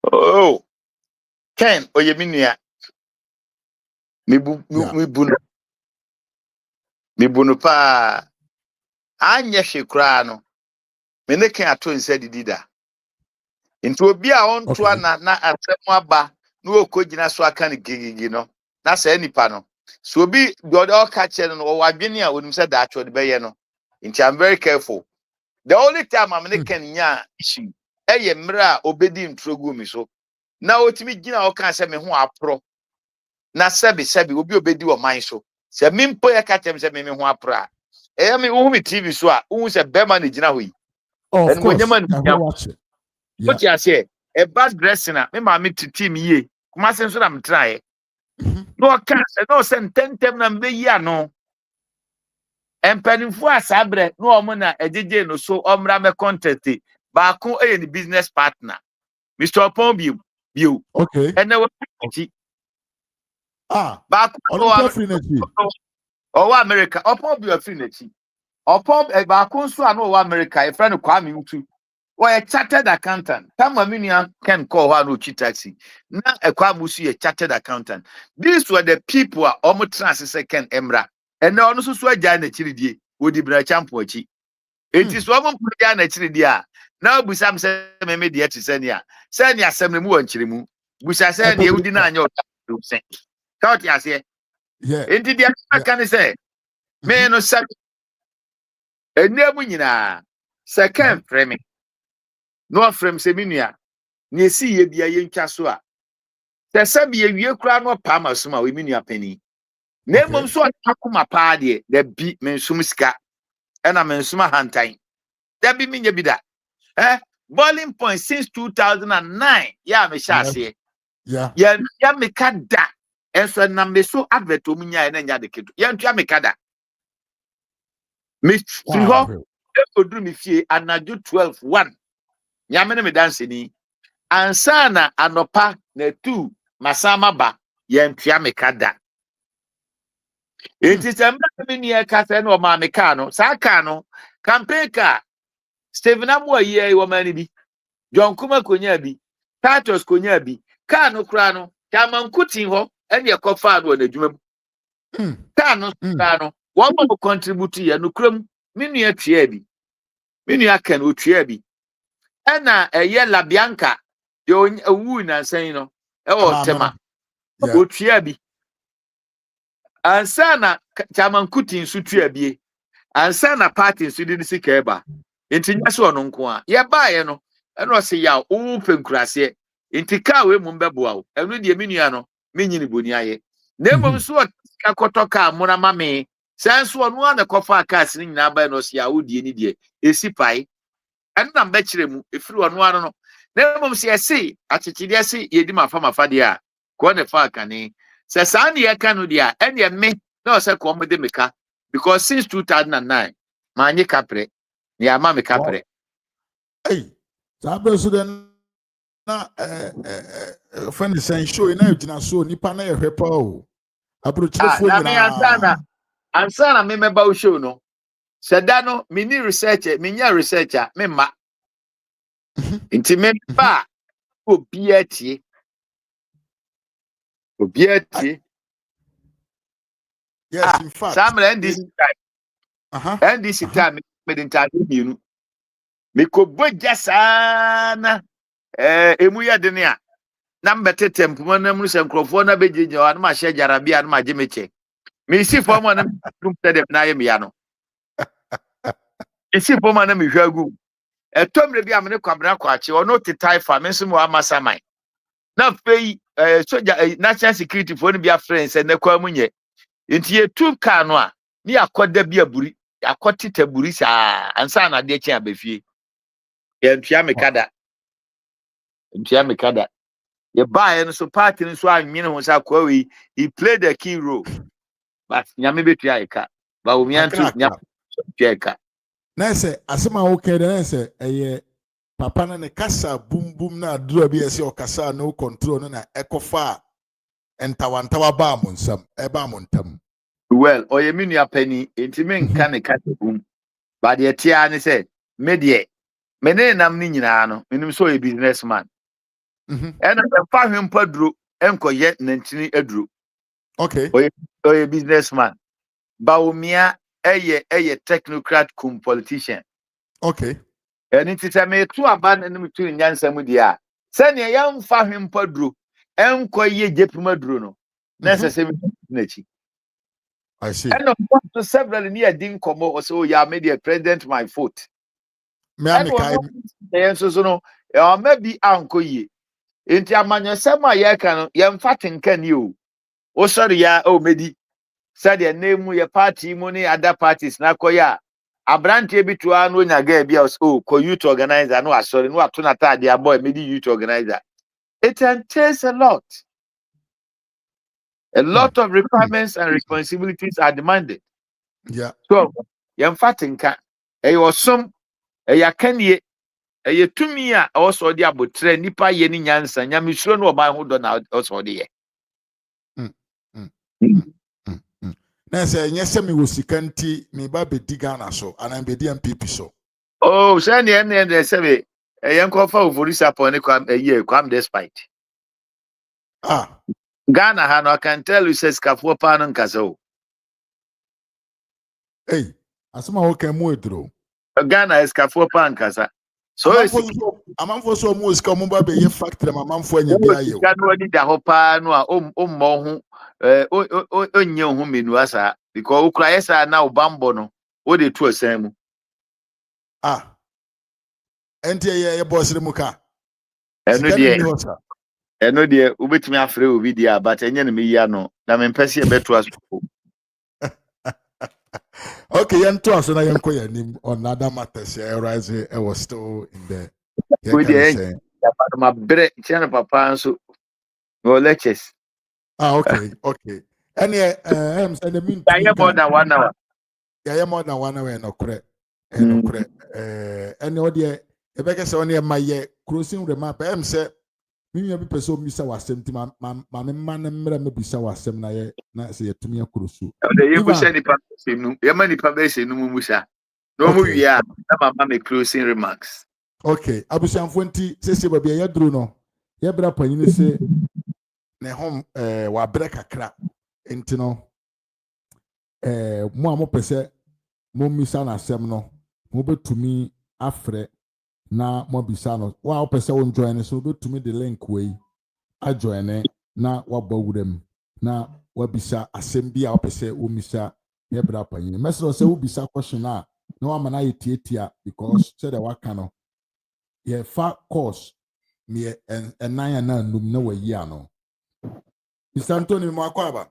Oh. Ken oyeminia. Mi bunu pa anya hwekura no. Me ne Ken ato nse didida. Nti obi a onto na asemu aba na okogina so aka ne gigigi no. Na sa nipa no. So obi god all catch no wadwene a onum se da atwo de beye no. Nti I'm very careful. The only time I'm ne Ken nya issue mre a obedi ntrogu mi so. Na otimi gina o kan se me ho apro. Na sebi obi obedi o man so. Se mimpo ya ka tem se me ho apro a. Me wo mi TV so a wo se bema ne gina ho yi. Oh, of course. What you say? A bad dressing. Me mama to team ye. Kuma sen so am try. No can no send 10 na be ya no. Empanimfo asabre no omo na ejeje no so omra me contact ba ko ni business partner. Mr. Opon bio. Okay. And now ba ko America. Opon bio free na chi. Opon ba ko so ano America e friend Kwame Utu. A chartered accountant. Tamaminia can call her no taxi. Now a Kwamusi a chartered accountant. These were the people are almost second Emra. And now also so a giant chili would the Brachampochi. It is one Pujana chili. Now Busam said, maybe the Senia. Senia Semu and Chilimu. Busa said, you deny your say. Count ya say. Yeah. Indeed, I can say. May no such a near second framing. No from Seminia. Nye si ye bia ye ntwa so a. Te se bia wie kura no pa masoma we menua pani. Na emom so akoma pa de bi mensum sika. E na mensum hantan. Da bi menye bi da. Boiling point since 2009. Ya me sha ase. Yeah. Ya me kada. Enso na me so advert omunya na nya de kedo. Ya ntwa me kada. Me fi ho. E kodru me fie anadwo 12:1. Nyame me dance ni. Ansana anopa na 2 masama ba yentwa mekada. Enti semba mini e ka se no ma meka no sa ka no campaign ka Stephen Amwa ye wo mani bi. John Kuma konya bi. Titus konya bi. Ka no kra no, Chairman Kutin ho, ene ekofa no na adwuma mu. Ka no kra no, wo mo contribute ye no kram, me nua tua bi. Me nua kan o tua bi. Ena eye La Bianca, yo owu na nsan no, e wo tema. O tua bi. Ansa na Chairman Kutin su tua bi. Ansa na party su di sika eba. Enti nya so no nko a. Ye baaye no, eno se ya wo penkurase. Enti ka we mu mbeboa wo. Eno de me nua no, me nyini boni aye. Na emom so ka koto ka mura mame. Sanso ono ana kofa aka asini nyina ba no se ya wo die ni de. Esi pai. Eno na mba kire mu efiri ono ano no. Na emom se ese achechide ase yedi mafa de a. Ko ne fa aka ni. Se sa na ye ka no de a, ene me na o se ko mo de meka because since 2009 manye kapre. Ya mama kapre. Hey, sabe so den na friend say show na ejina so nipa na ye hwepa o. Abrochirefo Na nyina. me ansana me meba o show no. Seda no me ni researcher, me nya researcher, me ma. Nti me ba obi atie. Obi atie. Yes, in fact. Sam NDC time. NDC time me den time bienu. Me ko boja sana emu ya de ne a na mbete tempo na mu se nkrofo na bejeje wa na ma hye jarabia na ma je meche me si fo mo na dum tede na ye me ya no isi fo mo na me hwagu etomre bia me ne kwabra kwache ono tetai fa me nso mo amasamai na fei soja national security fo ne bia friends na kwa munye enti ye tu ka no a ni akoda bia buri akotita buri sa ansa na de kye abafie ye ntua me kada ye buy and so party and so anwene ho sa kwa we he played a key role but nyame betua eka Bawumia ntu nyame betua eka na se asema okay na se papa na ne kasa boom boom na aduro bi ese okasa no control na ekofa entawantawa ba mo nsam e ba mo ntam well oye minu apani ntime nka ne kasa boom but ye tia ne se me de me ne nam ni nyina no menim so ye businessman and fa hwempa duro enkoye nantini aduro okay oye businessman Bawumia eye technocrat cum politician okay and it is a me to aban and to nyansa mu dia sene yam fa hwempa duro enkoye jepuma duro no na se na chi I see and to several near din komo so ya media president my foot me and so no maybe ankoye enti amanyosema ye kan yam fatenka ni o sorry ya o medi said the name your party money other parties na koya abrante bi to anu nya ga bia o ko youth organizer no asori no ato na tade aboy medi youth organizer it entails a lot of requirements and responsibilities are demanded yeah so yam fatenka e yosom e yakanie e tumi a also de abotre nipa ye ni nyansa nyamesuro no oban ho do na also de ye na se nyese me wosikanti me ba be digana so ana be di MPP so oh shani ene sebe yenko fa ovorisa pon kwam despite Ghana ha no can tell you says kafo pa no nkasa o hey asema wo kan mu edro Ghana is kafo pa nkasa so amanfo so mu ska mu ba be ye factory amanfo anya bia ye o kan wadi da ho pa no a ommo ho onye ho menu asa because ukra yesa na obambo no wo de tu asan mu enti ye boss re mu ka eno de ubetimi afre obi dia but enye na meyi ano na me mpese e beto aso okay yento aso na yenko yanim on other matters rise I was still in the my bre chana papa nso no lectures okay and and the mean more than 1 hour yeah more than 1 hour no correct and and odie e be kese on my crossing remap say me bi person bisa wasem ti ma me man mra me bisa wasem na ye na se yetumi akrosu ye busa ni pa se nu ye mani pa be se nu mu musa No more we are. My closing remarks. Okay, abusiamfo nti sese ba bia yadru no. Ye bra panyin se ne hom wa brɛ kakra. Nti no mo a mo pese mo misa na asɛm no, mo betumi afrɛ na mo bisa no. Wa pese won join so betumi the link wey a join na wa bawuram na wa bisa asɛm bi a pese wo misa ye bra panyin. Mesro se wo bisa question na wa mana yetietia because said the waka no ye fa course me and nine num na wayi ano. Mr. Anthony Mwakwaba.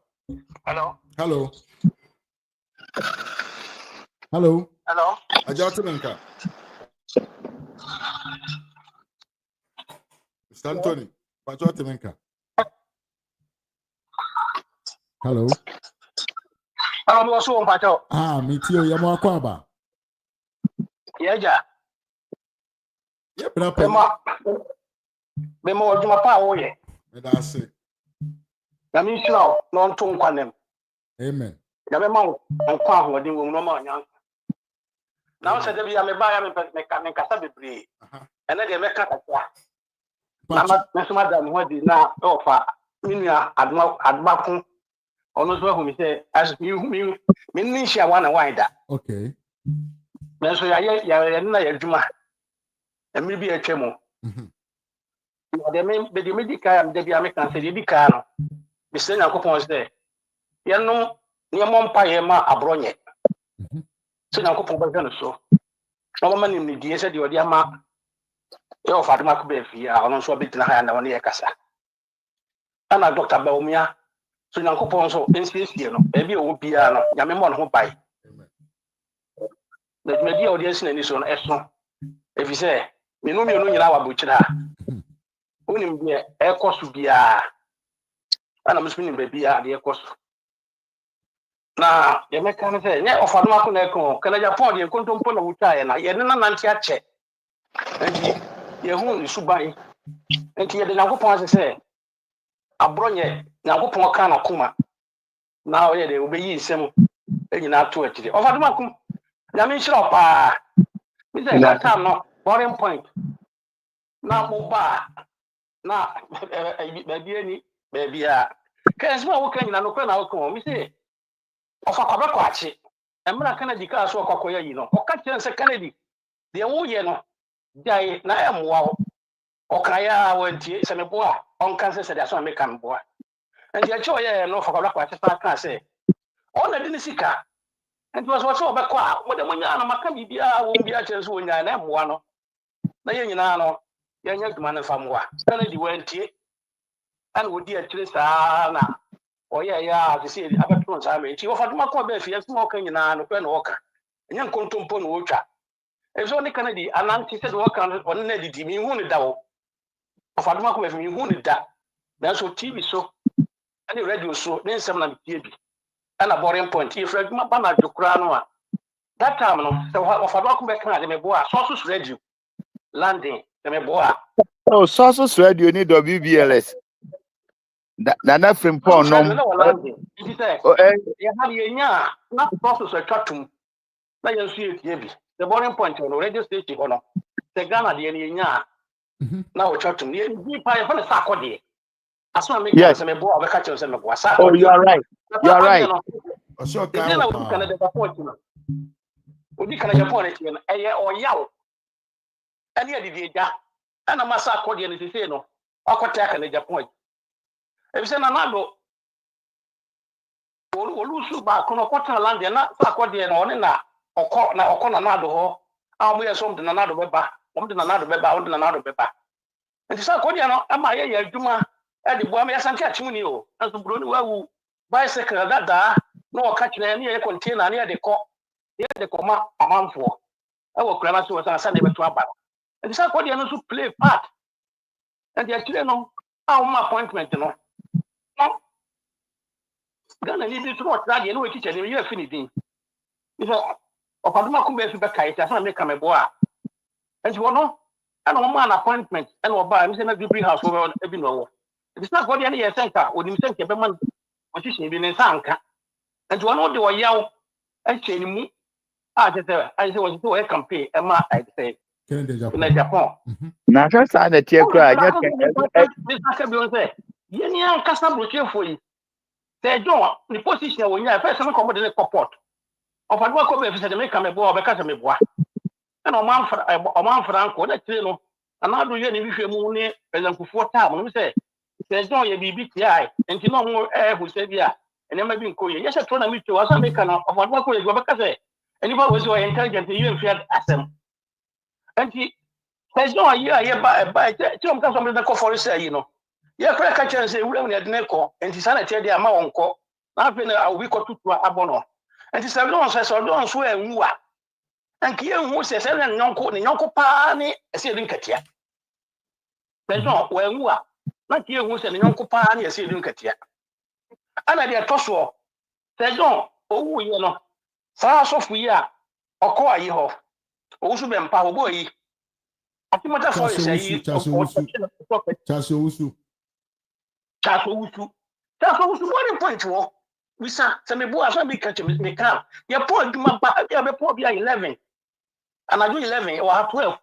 Hello. Hello. Hello. Hello. Ajatumenka. Mr. Anthony. Ajatumenka. Hello. Hello, mo so mpacho. Mitio ya Mwakwaba. Yeja. Ye brapa. Bemo oduma pa wo ye. That's it. Na mi sino no nto nkwanem. Amen. Ya me ma nkwa ahodi wo no ma nya. Na o se de bia me ba ya me kasa bebre. Ene de me kasa kwa. Na ma so ma da me hodi na o fa minua admako ono so hu mi se as mi ni hia wa na wida. Okay. Me so ya na ya adwuma. Emi bi etwemu. De me di ka am de bia me kan se di ka no. Bi se nya kopon se ye no ne mo mpa ye ma abronye. So nya kopon ba no so. No ma nim ni die se de odi ama e o Fatima ko be fi a ono so betina ha na woni ye kasa. Ana Dr. Bawumia so nya kopon so NCC no e bi o bia no nya me mo no ho bai. Na me di audience na ni so no eso. E fi se me no nyina wa bochira. Unim bia e kosu bia ana muslim be bia de e kosu na ye meka ne se nye ofaduma ko na e kon kana Japan de kontompo na wuta ye na ye ne nanante ache enti ye hu ni suban enti ye de Nyankopon se abronye Nyankopon ka na kuma na o ye de obeyi nsem enyina to atire ofaduma ko ya me nshira pa mi se that time no boring point na mo ba na baby a kesi ma wo kan nyina no kwa na wo kan mi se ofa kwa kwa achi emra Kennedy ka so kwa koya yi no o ka kire se Kennedy de wo ye no dai na emwa wo o ka ya wanti se me boa on kan se de so me kan boa enti a cho ye no fa kwa achi fa kan se o na de ni sika enti wo so be kwa mo de mo nya na maka bibia wo bia kire so nya na emwa no na ye nyina no ye nya duma na fa mwa Kennedy wanti and would dear Trista or yeah, to see Abatons. I mean, she offered my call Befi, smoking in an open walker, and young Contumpon Water. It's only Kennedy, and Nancy said, walk on Neddy, me wounded down. Of Adomako with me wounded that. That's what TV so, and the radio so, then some of the TV. And a boring point, if Red Mabana to Cranoa. That time, so of Adomako back at the Meboa, sources radio, landing, the Meboa. Oh, sources radio need WBLS. Nana from Pond. No, you have your not process a cartoon. Let you see it heavy. The boring point on the radio station or the Ghana, the Nya. Now, a cartoon. You pay for the Sakodi. As well, make some boy of a catcher and a wasa. Oh, you are right. You are right. So then I would Canada point. Would you Canada point or yow? And here did ya. And a massa accordion is the no. I'll attack Canada point. If you Nanado, Olusu back on a quarter land, and not accordion on na or corner nado, and we are something another webber, something another webber, another webber. And this accordion, am I Juma at the Bawumia and catch you, as the Bruno bicycle that no catching any container near the court, near the comma a month for. I will cry to us and Sunday to a battle. And this accordion also play part. And the actually no, my appointment, you know. Ghana needed to watch that you know teacher you have finished. If of Adomako be back I just make come a boy. And you know, and one man appointment and or buy me say na bring house over every no. It's not God any center or him send a man position in Sanka. And you know they were yaw and chain mu just say I say was to campaign I say Kennedy in Japan. Na hwɛ saa na tie kura anya say yeni an kasa broche for yi. Say John the position when you first some come the support. Of Adomako be say me come bo obeka me boa. Na o man franco na tire no. Ana do ye ni hwehwe mu ne pelankufo tam no say John ye bibi tiai enti no mo hu say bia enema bi nko ye yes tro na mi twa asa me kana of Adomako ye obeka say anybody was so intelligent you fear asem. Enti John ye ba ti o mka so me na ko for say you know. Ye kra ka chen say wura mu ne de ne ko enti sana tie de ama wonko na afi na awi ko tutu abono enti say don say so don so enwu a anki enwu say say na nyonko pa ni ese din katia John we enwu a na ki enwu say nyonko pa ni ese din katia ana de toso say John owu ye no sa asofu yi a okọ ayi ho owu su be mpa obo yi atimota for say yi Chaso Usu. What point wo we say me bo aso be catch me can ye po aduma ba ya be po bia 11 and I do 11 or 12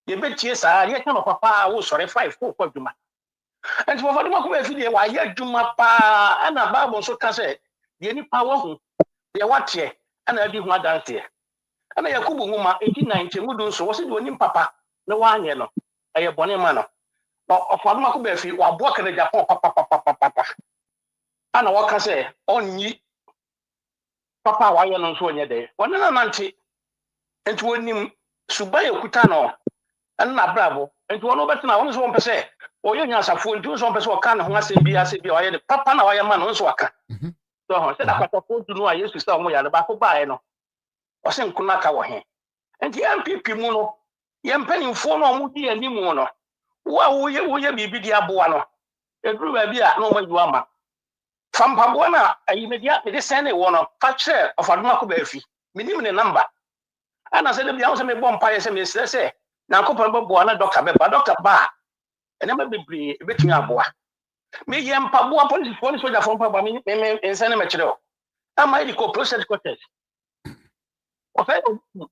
ye be tie sa ye kan papa wo sore 5 4 kwa aduma and for aduma ko be fi de wa ye aduma pa ana bible so ka say ye ni pa wo hu ye watie ana di hu adanse ana yakubu huma 1819 mudu so wo se do ni papa na wa anye no aye bone ma no ọfọdụma kụ befi wabụọ kere Japan papa ana waka sị onyi papa wayọ no nso onye de onye na nanti enti wonim suba ekuta no na bravo enti wono betina wono so won pese oyo nya asafo enti wono so won pese waka ne ho asem bi oye de papa na wayọ ma no nso waka so ho se da kwata ko du no a Yesu sa omo ya ba ko bae no o se nkuna ka wo he enti MPP mu no ye mpanimfo no omo di animu no wo ye bibi di aboa no eduru ba bi a no ma ju ama fampaboa na ayi media me de sene wo no fache of Adomako Baafi minim ne number ana se de bia wo se me bom pa ye se me sese na kopon boa na doctor ba ene ma bebre ebetumi aboa me ye mpaboa police phone soldier phone pa ba me ensene me kire o ama idi ko process quarters o fe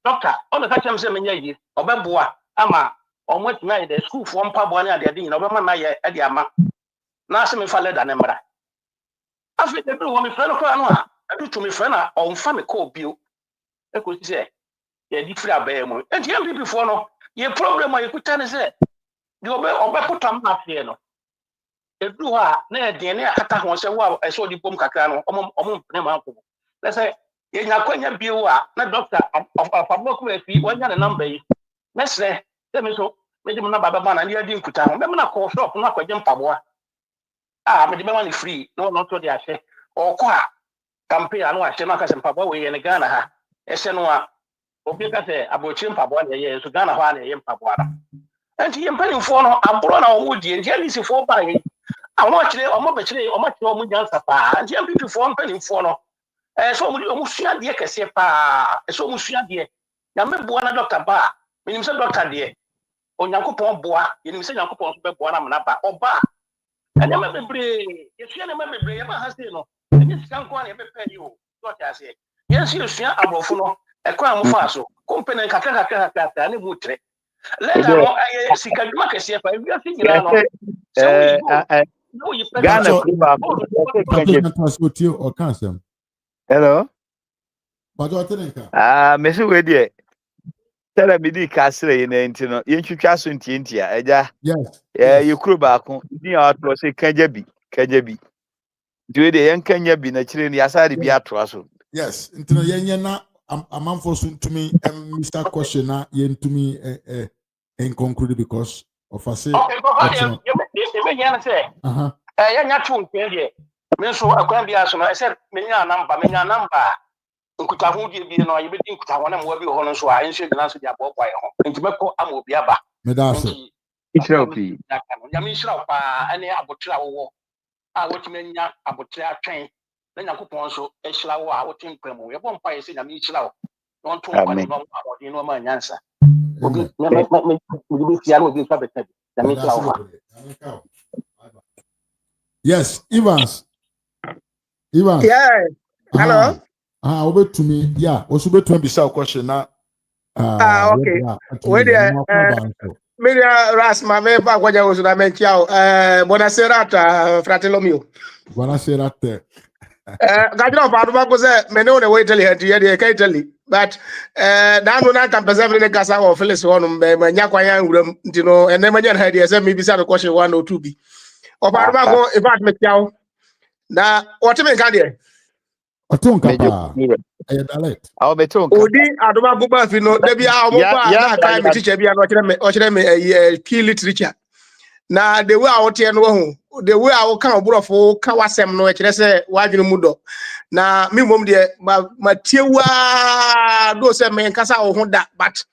doctor on ka chem se me nya yi obeboa ama ọmọ tìmí ayé dẹ skul fún mpaboa ní adé yìí na ọbẹ mọ ayé ẹdí ama náà sẹ mi fa lẹda ní mmara afei ebi wọ mi fẹ no kora no a ẹbi tu mi fẹ na ọnfa mi kọ obio ẹkọ si sẹ yẹ di firi abẹyẹ mu ẹnti MPP fọ no yẹ problem a yẹ kuta ne sẹ di ọbẹ kuta mu afẹ no ebi wọ a na yẹ diẹ ne akata ho sẹ wọ a ẹsẹ ọdi bom kakra no ọmọ mpene ma nkọ lẹsẹ yẹ nya akọnya bio a na doctor Adomako Baafi wọn nya ne number yi mẹsẹ sẹ so me dem na baba na dia di nkuta ho me na call shop na kwaje mpaboa me dem ma ni free no no to dia hye okọ a campaign anu ahye na ka se mpaboa we ye ne Ghana ha ehye no a obi ka se abochi mpaboa na ye so Ghana ho na ye mpaboa na enti ye mpanimfo no aboro na omo die ntia lisifo ba ye awon akire omo be kire omo nyansa pa enti MPP fo mpanimfo no so omo sua de kese pa so omo sua de ya meboa na doctor ba minim se doctor de onyankopon boa yenim se nyankopon so be boa na mena ba oba ene ma bebre yesu ene ma bebre ye ba ha se no ene sika nko na ye be pay you so ta se yensi yesu abrofo no e kwa mo fa so company kakra ne mu tre leda no aye sika dwuma kese pa wi afi nyina no Ghana kuba o kansem hello bajo tenenka mesi we de tell me di kasre ye na enti no ye twitwa so ntientia eja yes ye kuro baako di atro se kanja bi diwe de yen kanya bi na kire ni asade bi atro so yes ntino yenye na amanfo so ntumi Mr. question na ye ntumi en conclude because of us okay go you me say ya nya tu ntwe de me so akwan bi aso no say me nya number nkuta ho die bi no ye be di nkuta ho na mo bi ho no so a enhye gina so dia bo boy ho enti meko ama obi aba me da so Israel ya me Israel pa ene abotira wo a wotime nya abotira atwen na Nyankopon so ehira wo a wotin kwamu ye bo mpa ye se na me ehira wo no nto mpa no no abodi no ma nyansa obi me bi fia no obi fa beta bi na me ehira wo yes Evans yeah hello Obetumi, yeah, also betumi bisa question na Okay. Where the Media Ras Mame Bagwaja was na menchiao. Buonasera, fratello mio. Buonasera te. Gajno fa Adomako say me no the way tell you dey can tell you. But dan no na kan pese me kasa of Phyllis one me nya kwanya nwuram ntino ene manya na dey say me bisa the question 1 or 2 bi. Of Adomako in fact me chiao. Na what me kan dey? Oton kapa. Dialect. I'll be told. Odi Adomako Baafi no dey be a omo na kai me teacher bi na o kire me key literature. Na the way out here no ho the way I can obrofo ka wasem no e kire se wadwene mu do na me mom de matiewa do se me nkasa wo ho da but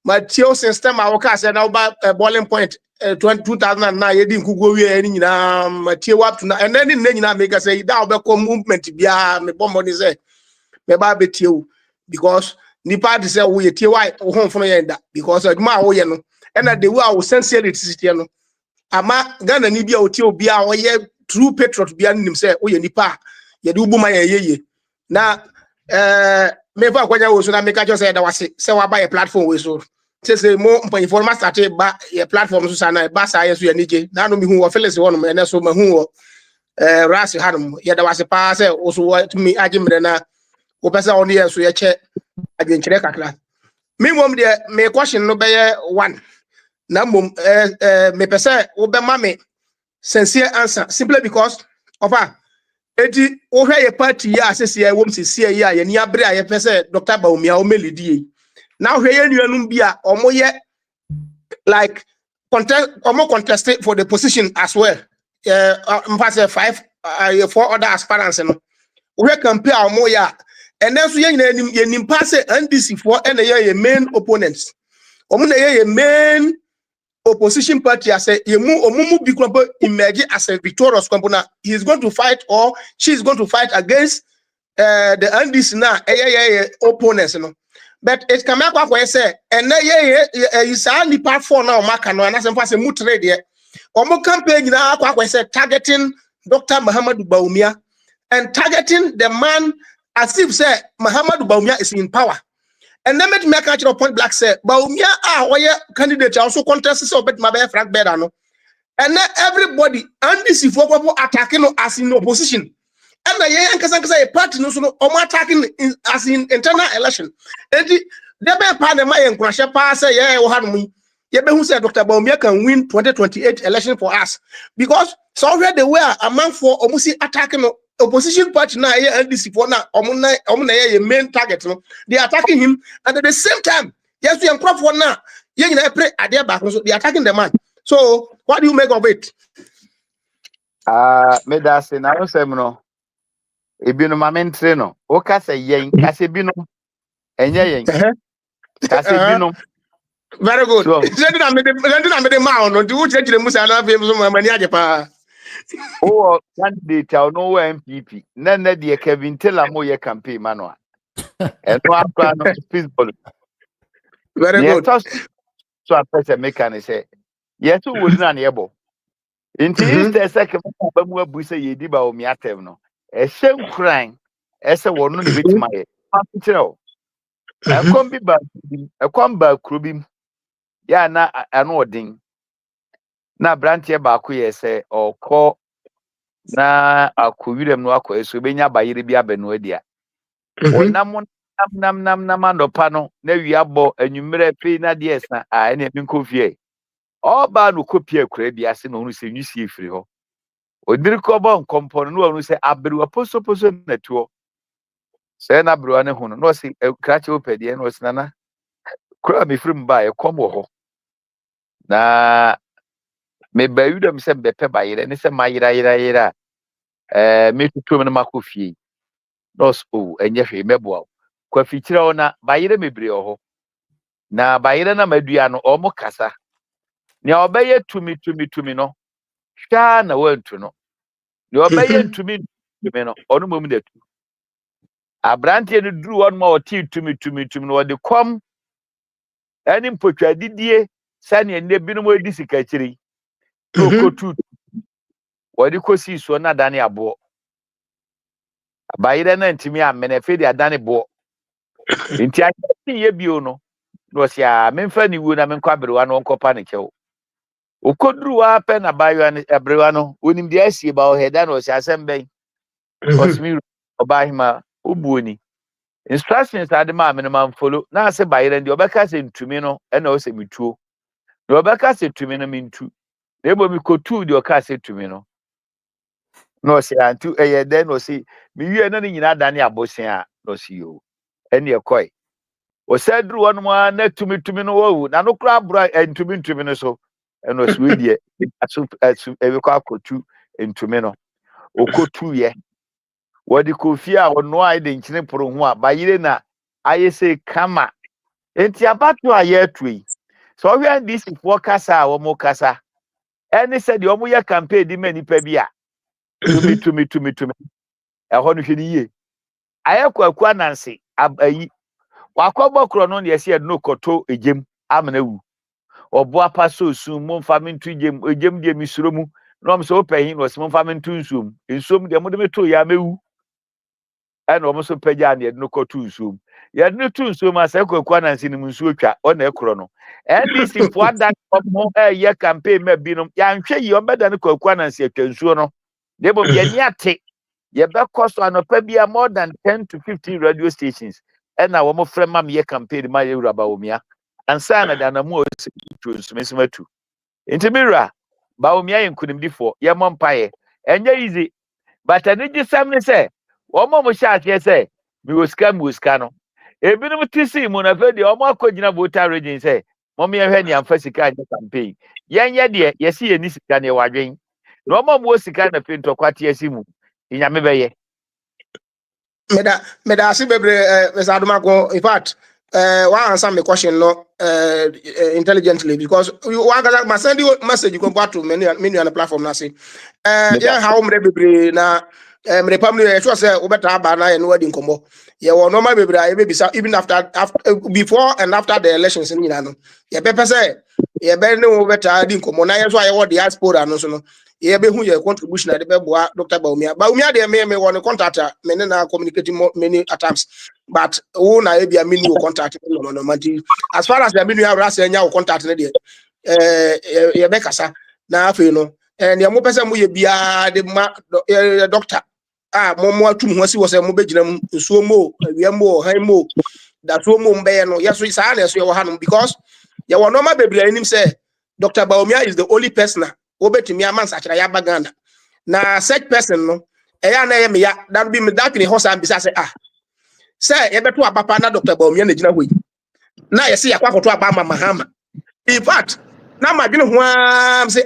matiew system a wo ka se na ba boiling point 2009 ye di nkugo wie ni nyina matiewa up to na and then ni nyina make say da obekọ movement bia me bombo ni say me ba betiew because nipa de say wo ye tiewa wo ho mfono ye da because aduma wo ye no and the way I will sincerity no ama Ghana ni bia oti obi a oye true patriot bia nim say oye nipa ye de ubuma ye na me fa kwanya wo so na me ka jo say da wase say wa ba ye platform we so say mo mpan informa start ba ye platform so sana ba sa ye so ye nije na no mi hu wo Felix wo no me na so ma hu wo ras hanum ye da wase pa say wo so mi agimre na wo pesa on ye so ye che agyenkyere kakra me mom de me question no be 1 na mom me pese wo be ma me sincere answer simply because of eti wo hwe ye party ya asese ya wom sese ya ye ni abre a ye pese Dr. Bawumia o melidi na hwe ye nuanum bia omoye like contest for the position as well mpase 5 4 other aspirants no hwe campaign omoya and then so ye nim pass NDC for and ye main opponents omo ye main opposition party as a omumu bikwampo emerge as a victorious company. He is going to fight or she is going to fight against the NDC now opponents no. But it can make what say and is only part 4 now maka no and as say mu trade here. Omo campaign na akwa say targeting Dr. Muhammadu Bawumia and targeting the man as if say Muhammadu Bawumia is in power. And then make a point black say, Bawumia candidate also contest so bet my Frank Bedano. And then everybody and this if people attacking as in opposition. And the say party no so attacking as in internal election. And the be pan my and crash pass say who said Dr. Bawumia can win 2028 election for us. Because so already the way a man for almost attacking opposition party now NDC for now omuna main target no they attacking him and at the same time yes we am crop for now you pray at their back so they attacking the man so what do you make of it me da se na no sem no ebinu ma mentre no o ka se yen ka se binu enye yen ka se binu very good then I made the man no do church the musa na fe so mani ajepa oh candidate I know MPP na de Kevin Taylor mo ye campaign manual and no akwa no peaceful very good so a person make an say yes who would na ebo inti the second ba mu abu say ye di Bawumia tem no e shem crying e say wonu ne betima ye akire e kom bi ba e kom ba krobim ya na ano odin na branche ba ko ye say okọ na akowirem no akọ eso benya bayire bi abenu adia onam nam andopa no na wi abo anwumere pe na de esa a ene mi nkofie oba no kopia kura bi ase no nu se nwusie firi ho odiri ko bo nkompo no onu se abru aposo na tuo se na abru ane hono no se krache opedie no se na kura mi firi mba e kom wo ho na me bayudam se bepe bayire ne se mayira me tutu me makofie no so enye hwe meboa kwa fikira ona bayire mebre ho na bayire na madua no omo kasa ne obeye tumi no hwa na wantu no ne obeye tumi no onu mom da tu abrante no duru on ma oti tumi no ode kom ani mpotwa didie sane ne binom odi sikachiri no kotu ode kosi so na dane abo Bayire na ntimi amene fe de adane bo. Nti ayɛ ye bio no. No sia memfa ni wu na menkwa berewa no nkopa ne kyɛw. Okoduru wa pɛ na baywa ne abrewa no onim de asie ba o heda na o sia asɛm bɛn. Osimi obahima obuoni. Instructions ade ma me no man follow na ase bayire ndi obeka se ntumi no na o se mituo. Na obeka se tumi no mintu. Na ebo mi kotu de o ka se tumi no. No se antu eye den no se mi wie na ni nyina dane abosen a no se yo. Ene ekoi. O se duru wonu ma na tumi no wo na no kra bra ntumi no so. Eno so we die asu e ko akotu ntumi no. Okotu ye. Wodi kofi a ono a de nkyene poro ho a bayire na ayese kama. Enti abato a ye atui. So we and this for kasa a wo mo kasa. Ene said the omo ye campaign di mani pa bi a. Tumi. Ehọ no hwedi ye. Ayekwaku ananse ayi. Wakọbọ kro no ne yesi no koto ejem amana wu. Obo apa so sun mo mfa mentu ejem de misuro mu. No am so pahin no mo mfa mentu nsuom. Nsuom de mo de meto ya mewu. Ana omo so pagya ne no koto nsuom. Ya no tu nsuom asakwaku ananse ni nsuo twa o na ekro no. NDC fo adan omo ye campaign ma binom ya nhwe yi obeda ne kwaku ananse atwa nsuo no. Debo ye ni ate ye be cost anopa bia more than 10 to 15 radio stations. And now wo frɛ ma me campaign ma ye wura Bawumia. Ansa na da na mu o tu nsumesumatu. Intimira Bawumia yenkunimdifo ye mompaye. Enye easy. But aniji sam ne say wo mo hya ase say mi woska no. Ebinom tisi mu na fe de omo akogina voter region say mom ye hwɛ ne amfa sika anye campaign. Yenye de ye si ye ni sika ne wadwen. No mo sika na fe ntokwate asimu. Inyame bɛyɛ. Meda asi bebre Mr. Adomako. In fact, one answer my question no intelligently because one can send you message you can put to many on the platform na say yeah how mre bebre na mre pamni sure say obeta ba na ye no wadi nkombo ye wo normal bebre I be bisa even after before and after the elections ni na no ye be say ye be ne obeta di nkombo na ye so aye wo diaspora no so no ye be hu your contribution at the boa Dr. Bawumia de me one contact me na communicating many at times but who na e bia me new contact no as far as the me new rasa nya contact ne de ye be kasa na afi no and ye mo pese mo ye bia de ma doctor mo atum ho si wo se mo be gina nsuo mo awia mo han mo da so mo mbe no yes so sa na so ye wo hanom because ye wo normal bebre anim say Dr. Bawumia is the only person obetumi amansa akira ya baganda na such person no eya na ye me ya that be me that ni hosa ambisa say ye beto abapa na Dr. Bawumia na gina hoyi na ye se yakwa koto aba mahama in fact na madwene ho am say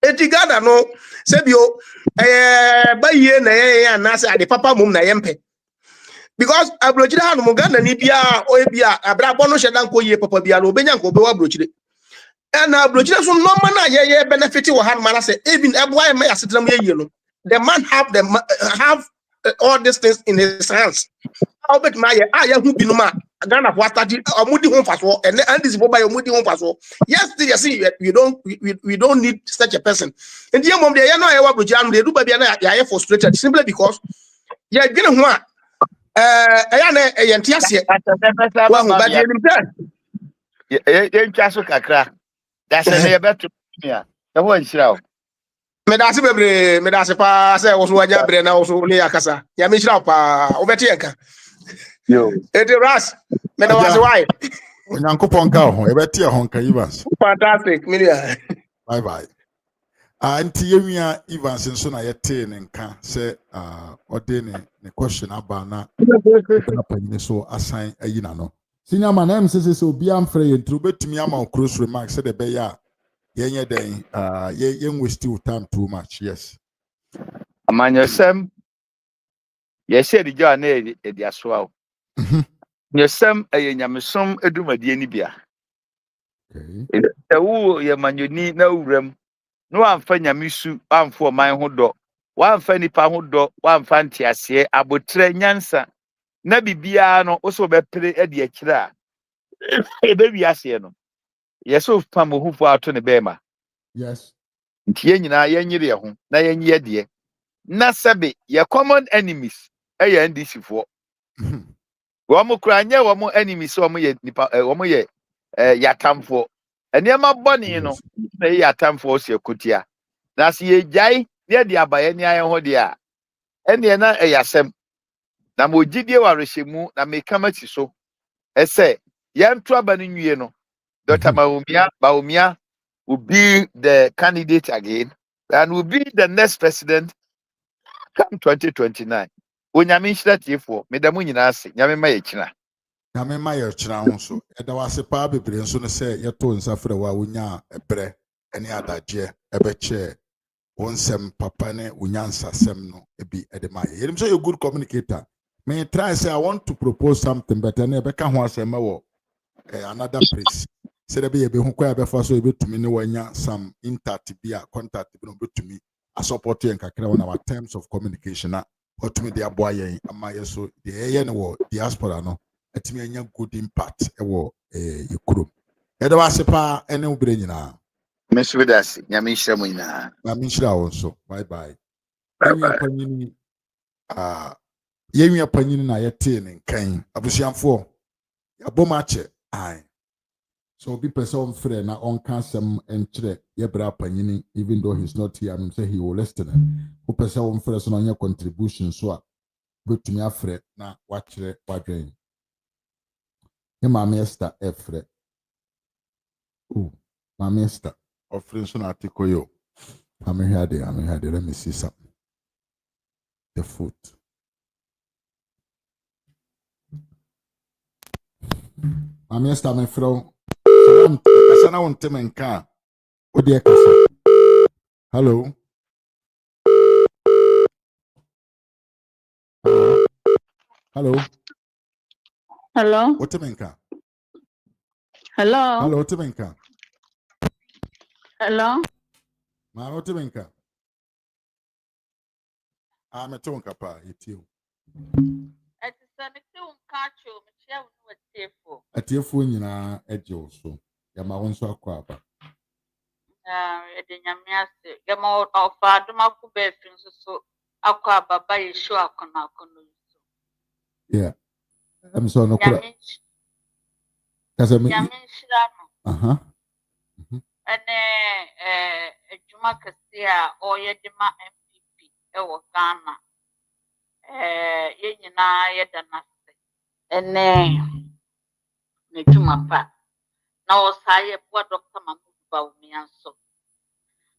etigada no se bio baye na ye na say ade papa mum na ye mpe because abrochire hanu mo Ghana ni bia o bia abrabo no hyedan ko ye papa bia no obenya nko be wa abrochire and abrochire so normal na ye benefit wo han man say even eboy me asetam ye no the man have all these things in his hands how bet my ya hu binuma Ghana for study omudi ho faso and this boba omudi ho faso yes you see we don't need such a person and the mom dey no ye wa abrochire no dey do ba bia na ya frustrated simply because ye gene ho a eya na yente ase wa hu ba dey nim Ye ntwa so kakra. Da se ne ye beto mia. E ho nhyira o. Me da se bebre me da se pa se wo so wanya bre na wo so ne yakasa ya me nhyira pa wo beti enka Yo. eti ras me da was why Onyankopɔn ka ho ebeti e ho nka Evans. fantastic minia Bye bye. Anti yewia Evans nso na yete ne nka se ode ne question aba na panyin so assign ayi na no. Senior man am say obi am frɛ ye ntro betumi ama cross remarks say the be ya yenye den ye waste time too much. Yes. Amanyesem ye se di jo na e di asoa o. Nyesem nyamsom edumadie ni bia. Okay. Ewu ye manyoni na wuram. No amfa nyamisu amfa oman ho do. Wamfa nipa ho do, wamfa ntiase abotre nyansa. Na bibia no wo so be pere e de akira. E be wiase no. Ye so pam hufo ato ne bema. Yes. Nti ye nyina ye nyire ho na ye nye de. na sebe your common enemies NDC for womo kranye womo enemies womo ye nipa womo ye yatamfo enema boni no na yatamfo se kutia na se ye jai ne de abaye ne aye ho de a ene na yasem na mogidie warehemu na mekama ti so ese yantu aba no nwie no Dr. Bawumia will be the candidate again and will be the next president come 2029. Onyame nhyira tiefo, medamu nyina ase, nyame ma ye kina. Nyame ma ye kina ho so. Eda wase pa bebre nso no se yeto nsafre wa wonya ebre ene adagye ebeche wonsem papa ne unyansasem no ebi edema ye. Yerim say you good communicator. Me try say I want to propose something but ene ebeka ho asema wo another place. Say there be ebe hu kwa ebefa so ebetumi ne wanya some intact bia contact bi no betumi a support yen kakra on our terms of communication na otumi de aboa yen ama ye so de ye ne wo diaspora no atumi anya good impact e wo yekurom. Eda wase pa ene ubre nyina. Mesu dasi, nyame nhyira mu nyina. Na me nhyira wo so. Bye bye. Bye Yenwi bye. apanyini yenwi apanyini na yete ne nkan abusiamfo yabomache ai. So be person friend na on some and chere yebra panyini even though he's not here I'm say he will listen. Who person friend so on your contribution so a betumi afre na wachere wadwen. He mama Esther efre. Oh, mama Esther offering so na article yo. I'm here there. Let me see something. The food. Mama Esther me fro. Sana won temenka. Odi ekasa. Hello. Hello. Hello. Otemenka. Hello. Hello, Otemenka. Hello. Ma Otemenka. Metonka pa itio. Eti se me ti unka cho me chia unu etiefo. Atiefo nyina eje so. Ya ma won so akwa aba. Ede nyame ase. Ya ma ofa Adomako Baafi nso so akwa baba ye show akona so. Yeah. I'm so no kura. Nyame Kasa me. nyame nhyira no. Aha. Ene ejuma kese a oye de ma MPP e wo Ghana. Ye nyina ye da na se. Ene ne juma pa. Na osaye po Dr. Bawumia nso.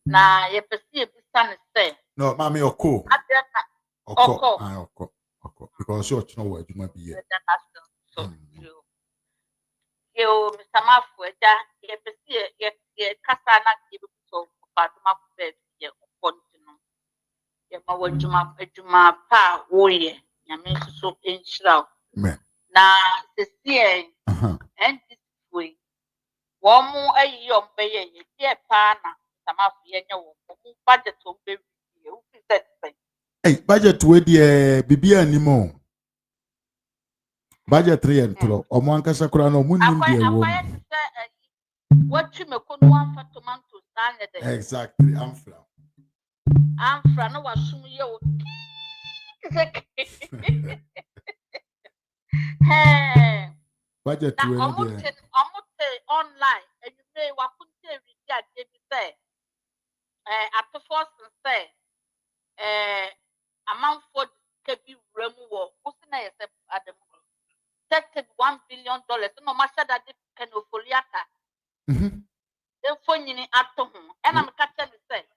Na ye pesi ebisa ne se No, mami oko. adena Oko. oko Oko. Because you're no word you might be here. so yo Mr. Mafu eja ye pesi ye kasa na ye so Adomako Baafi ye kontinu ye ma wadwuma pa wo ye nyame so enhyira Amen. na sesi NDC we wo mu ayi yo mbeye ye die pa na Mr. Mafu ye nya wo mu budget o be ye wo fi set. Hey, budget we die bibia animo. Budget 3 and 3. Omo ankasa kura no munim die wo. What you make on one for tomatoes, Exactly. I'm from no was soon you. Hey, Budget now we no almost die. online, and you say, what couldn't say, at the first and say, amount for Kebi removal, who's the name at the $31 billion. No matter that they can offer. The phone in at home, and I'm catching the same.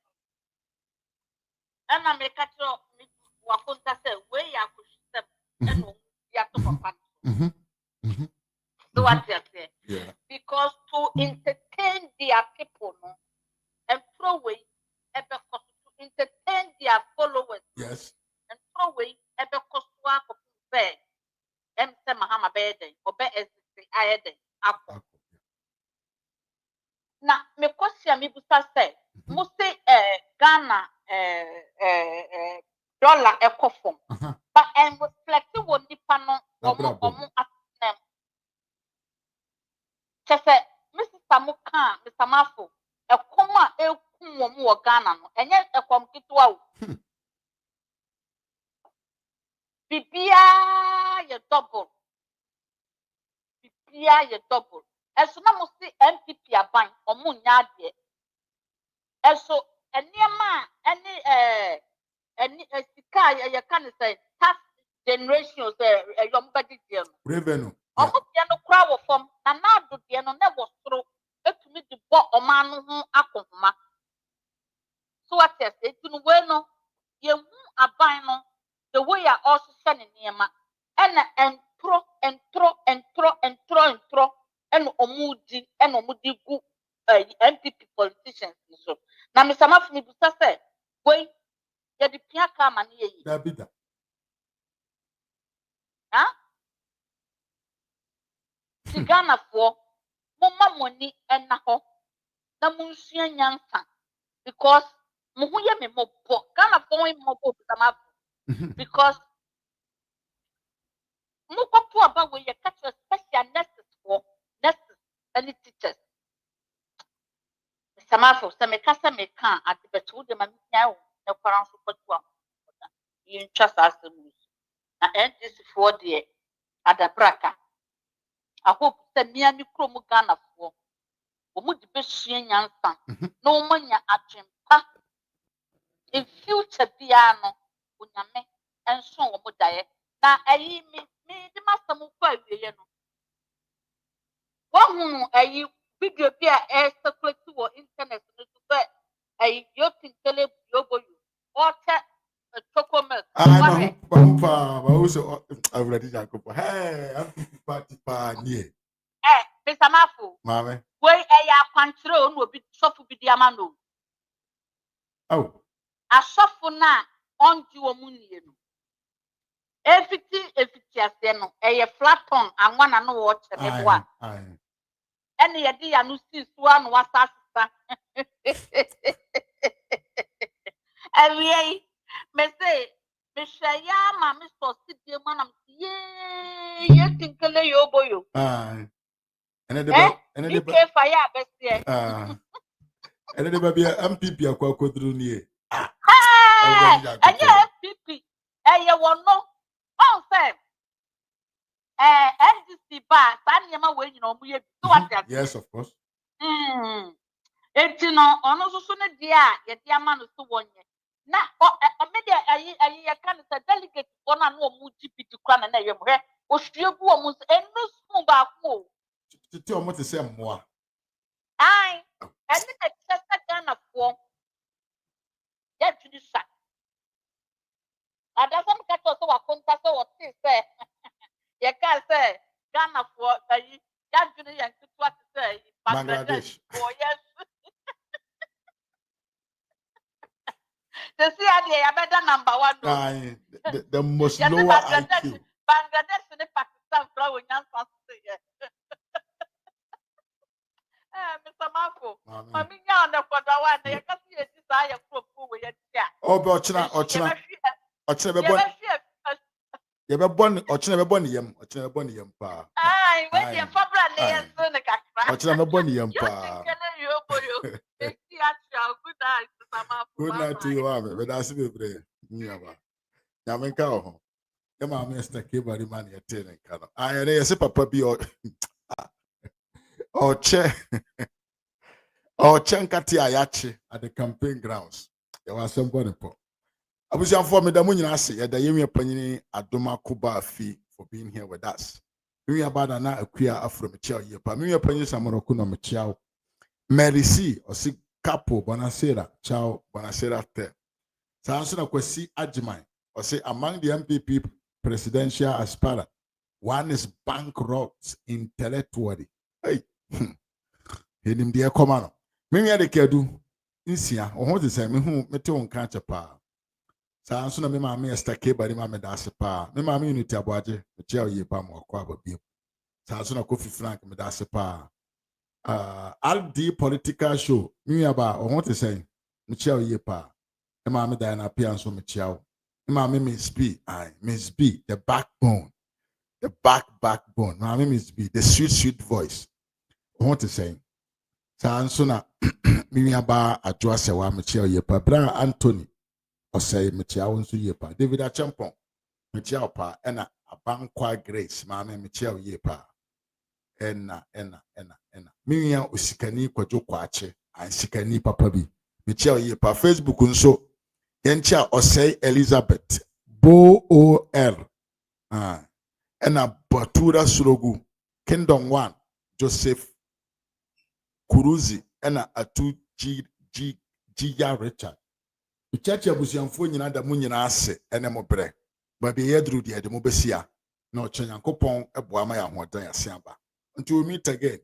And I'm a catcher of Wakunta say, where you could step and you have to compare. So what you say? Yeah. Because to entertain their people and throw away to entertain their followers. Yes. And throw away a cost work of bed. And say Mahama bed or bed as I had apple. Now, me question me busa say, must Ghana dollar eco but I'm reflecting on the panel or Chese, Mrs. Samuka, Mr. Mafu, a coma, a cum Ghana, and yet a comkitwa. double. Bibia ye double. Eso na mo si MPP aban omo nya de. Eso eniema any sika ye kan say tax generation say yom bedi de no. Revenue. Omo de no kra wo fom na na do de no na wo soro etumi di bo oma no ho akohoma. So what yes etunu we no ye hu aban no the way ya also send niema ena entro and omudi and omudi gu MPP politicians so na Mr. Mafni busa say we ya di pia ka ma ne yi Dabida. ha Ghana for mama money ena ho na munsua nyansa because mo hu ye me mo bo Ghana for we mo bo Mr. Mafni because Mukopu about where you catch your special nurses and teachers. Samafo, some casa may can at the betu de now, no parents support one. You trust us the moose. And this for the at the braca. I hope the mere Mikromu Ghana for. Would be seeing young son. No money at him. In future, piano, Unyame, and so would die. Now, I me the master move by you. One a video be a circulate to internet to say a yoting tele yobo you or a choco milk. I know, also already Jacob. Hey, I'm party near. Mr. Mafu, Mamma. where a control will be suffer with the amano. Oh, A suffer now on your moon. Everything a flat tongue and one and no watch and one. And the idea no see one was as every me say Michelle ma Mr. City man ye think you boy. And the fire best here. And the baby MPP a quadru near. And yeah, MPP. You will know. Oh, Sam. NDC bar, Sanyama way, you know, we have Yes, of course. It's no, on also soon a dear, yet dear man is to one year. Now, a media, I can't say delegate one and no GP to crown and I am here, or still almost and no small back more. To tell what to say more. Aye, and then a chest gun of form. Yet to the sack. I doesn't catch us so a contact or say. You can't say Ghana for that and what to say Bangladesh. Oh yes. The CIA are better number one. The most lower IQ. Bangladesh and Pakistan flower Mr. Mafo. I mean now the for the one they can see a desire for food. Oh, but Ochina. You be born yam pa. Aye, when you for brand so the kakra. Ochina be born yam pa. Good night to you, Ave. But that's be brave. Niaba. Yamenka ho. The mama Mr. Kibari man ya tene kana. Aye, dey say papa bi o che. O chenkati ayachi at the campaign grounds. There was somebody po. Abusian for me, the moon ase ya da yemi panyini Adomako Baafi for being here with us. We about na akua afro mechia ye pa. Me panyin samoroku no mechia. Mercy or si capo bonasera ciao bonasera te. Sanso na kwesi Ajimai or say among the MPP presidential aspirant, one is bankrupt intellectually. Hey, him dear command. Me ya de kedu insia o ho de say me hu mete won kan chepa. Sanso na me ma me stake bari ma me da sepa. Me ma me unity aboaje me chia ye pa mo akwa babiem. Sanso na Kofi Frank me da sepa. RD political show. Me about I want to say Michelle Yepa. Emma me Diana appearance on Michelle. Emma me Miss B. Miss B, the backbone. The backbone. Mammy Miss B, the sweet voice. I want to say. Sansona me about a Joshua Michelle Yepa. Bra Anthony. Or say Michelle Yepa. David Achampon. Michelle Pa. And Abankwa Grace maame mekyia ye pa ena minya osikani kwajo kwache ansikani papa bi mekyia ye pa Facebook nso yenkyia Osei Elizabeth Bol ena Batura Surogu Kingdom 1 Joseph Kuruzi ena Atu Gia Richard Ichachi abusiamfo nyina da mu nyina ase ene mo bre ba be yedru de mo besia na oche Yankopon eboa ma ya hodan ase aba until we meet again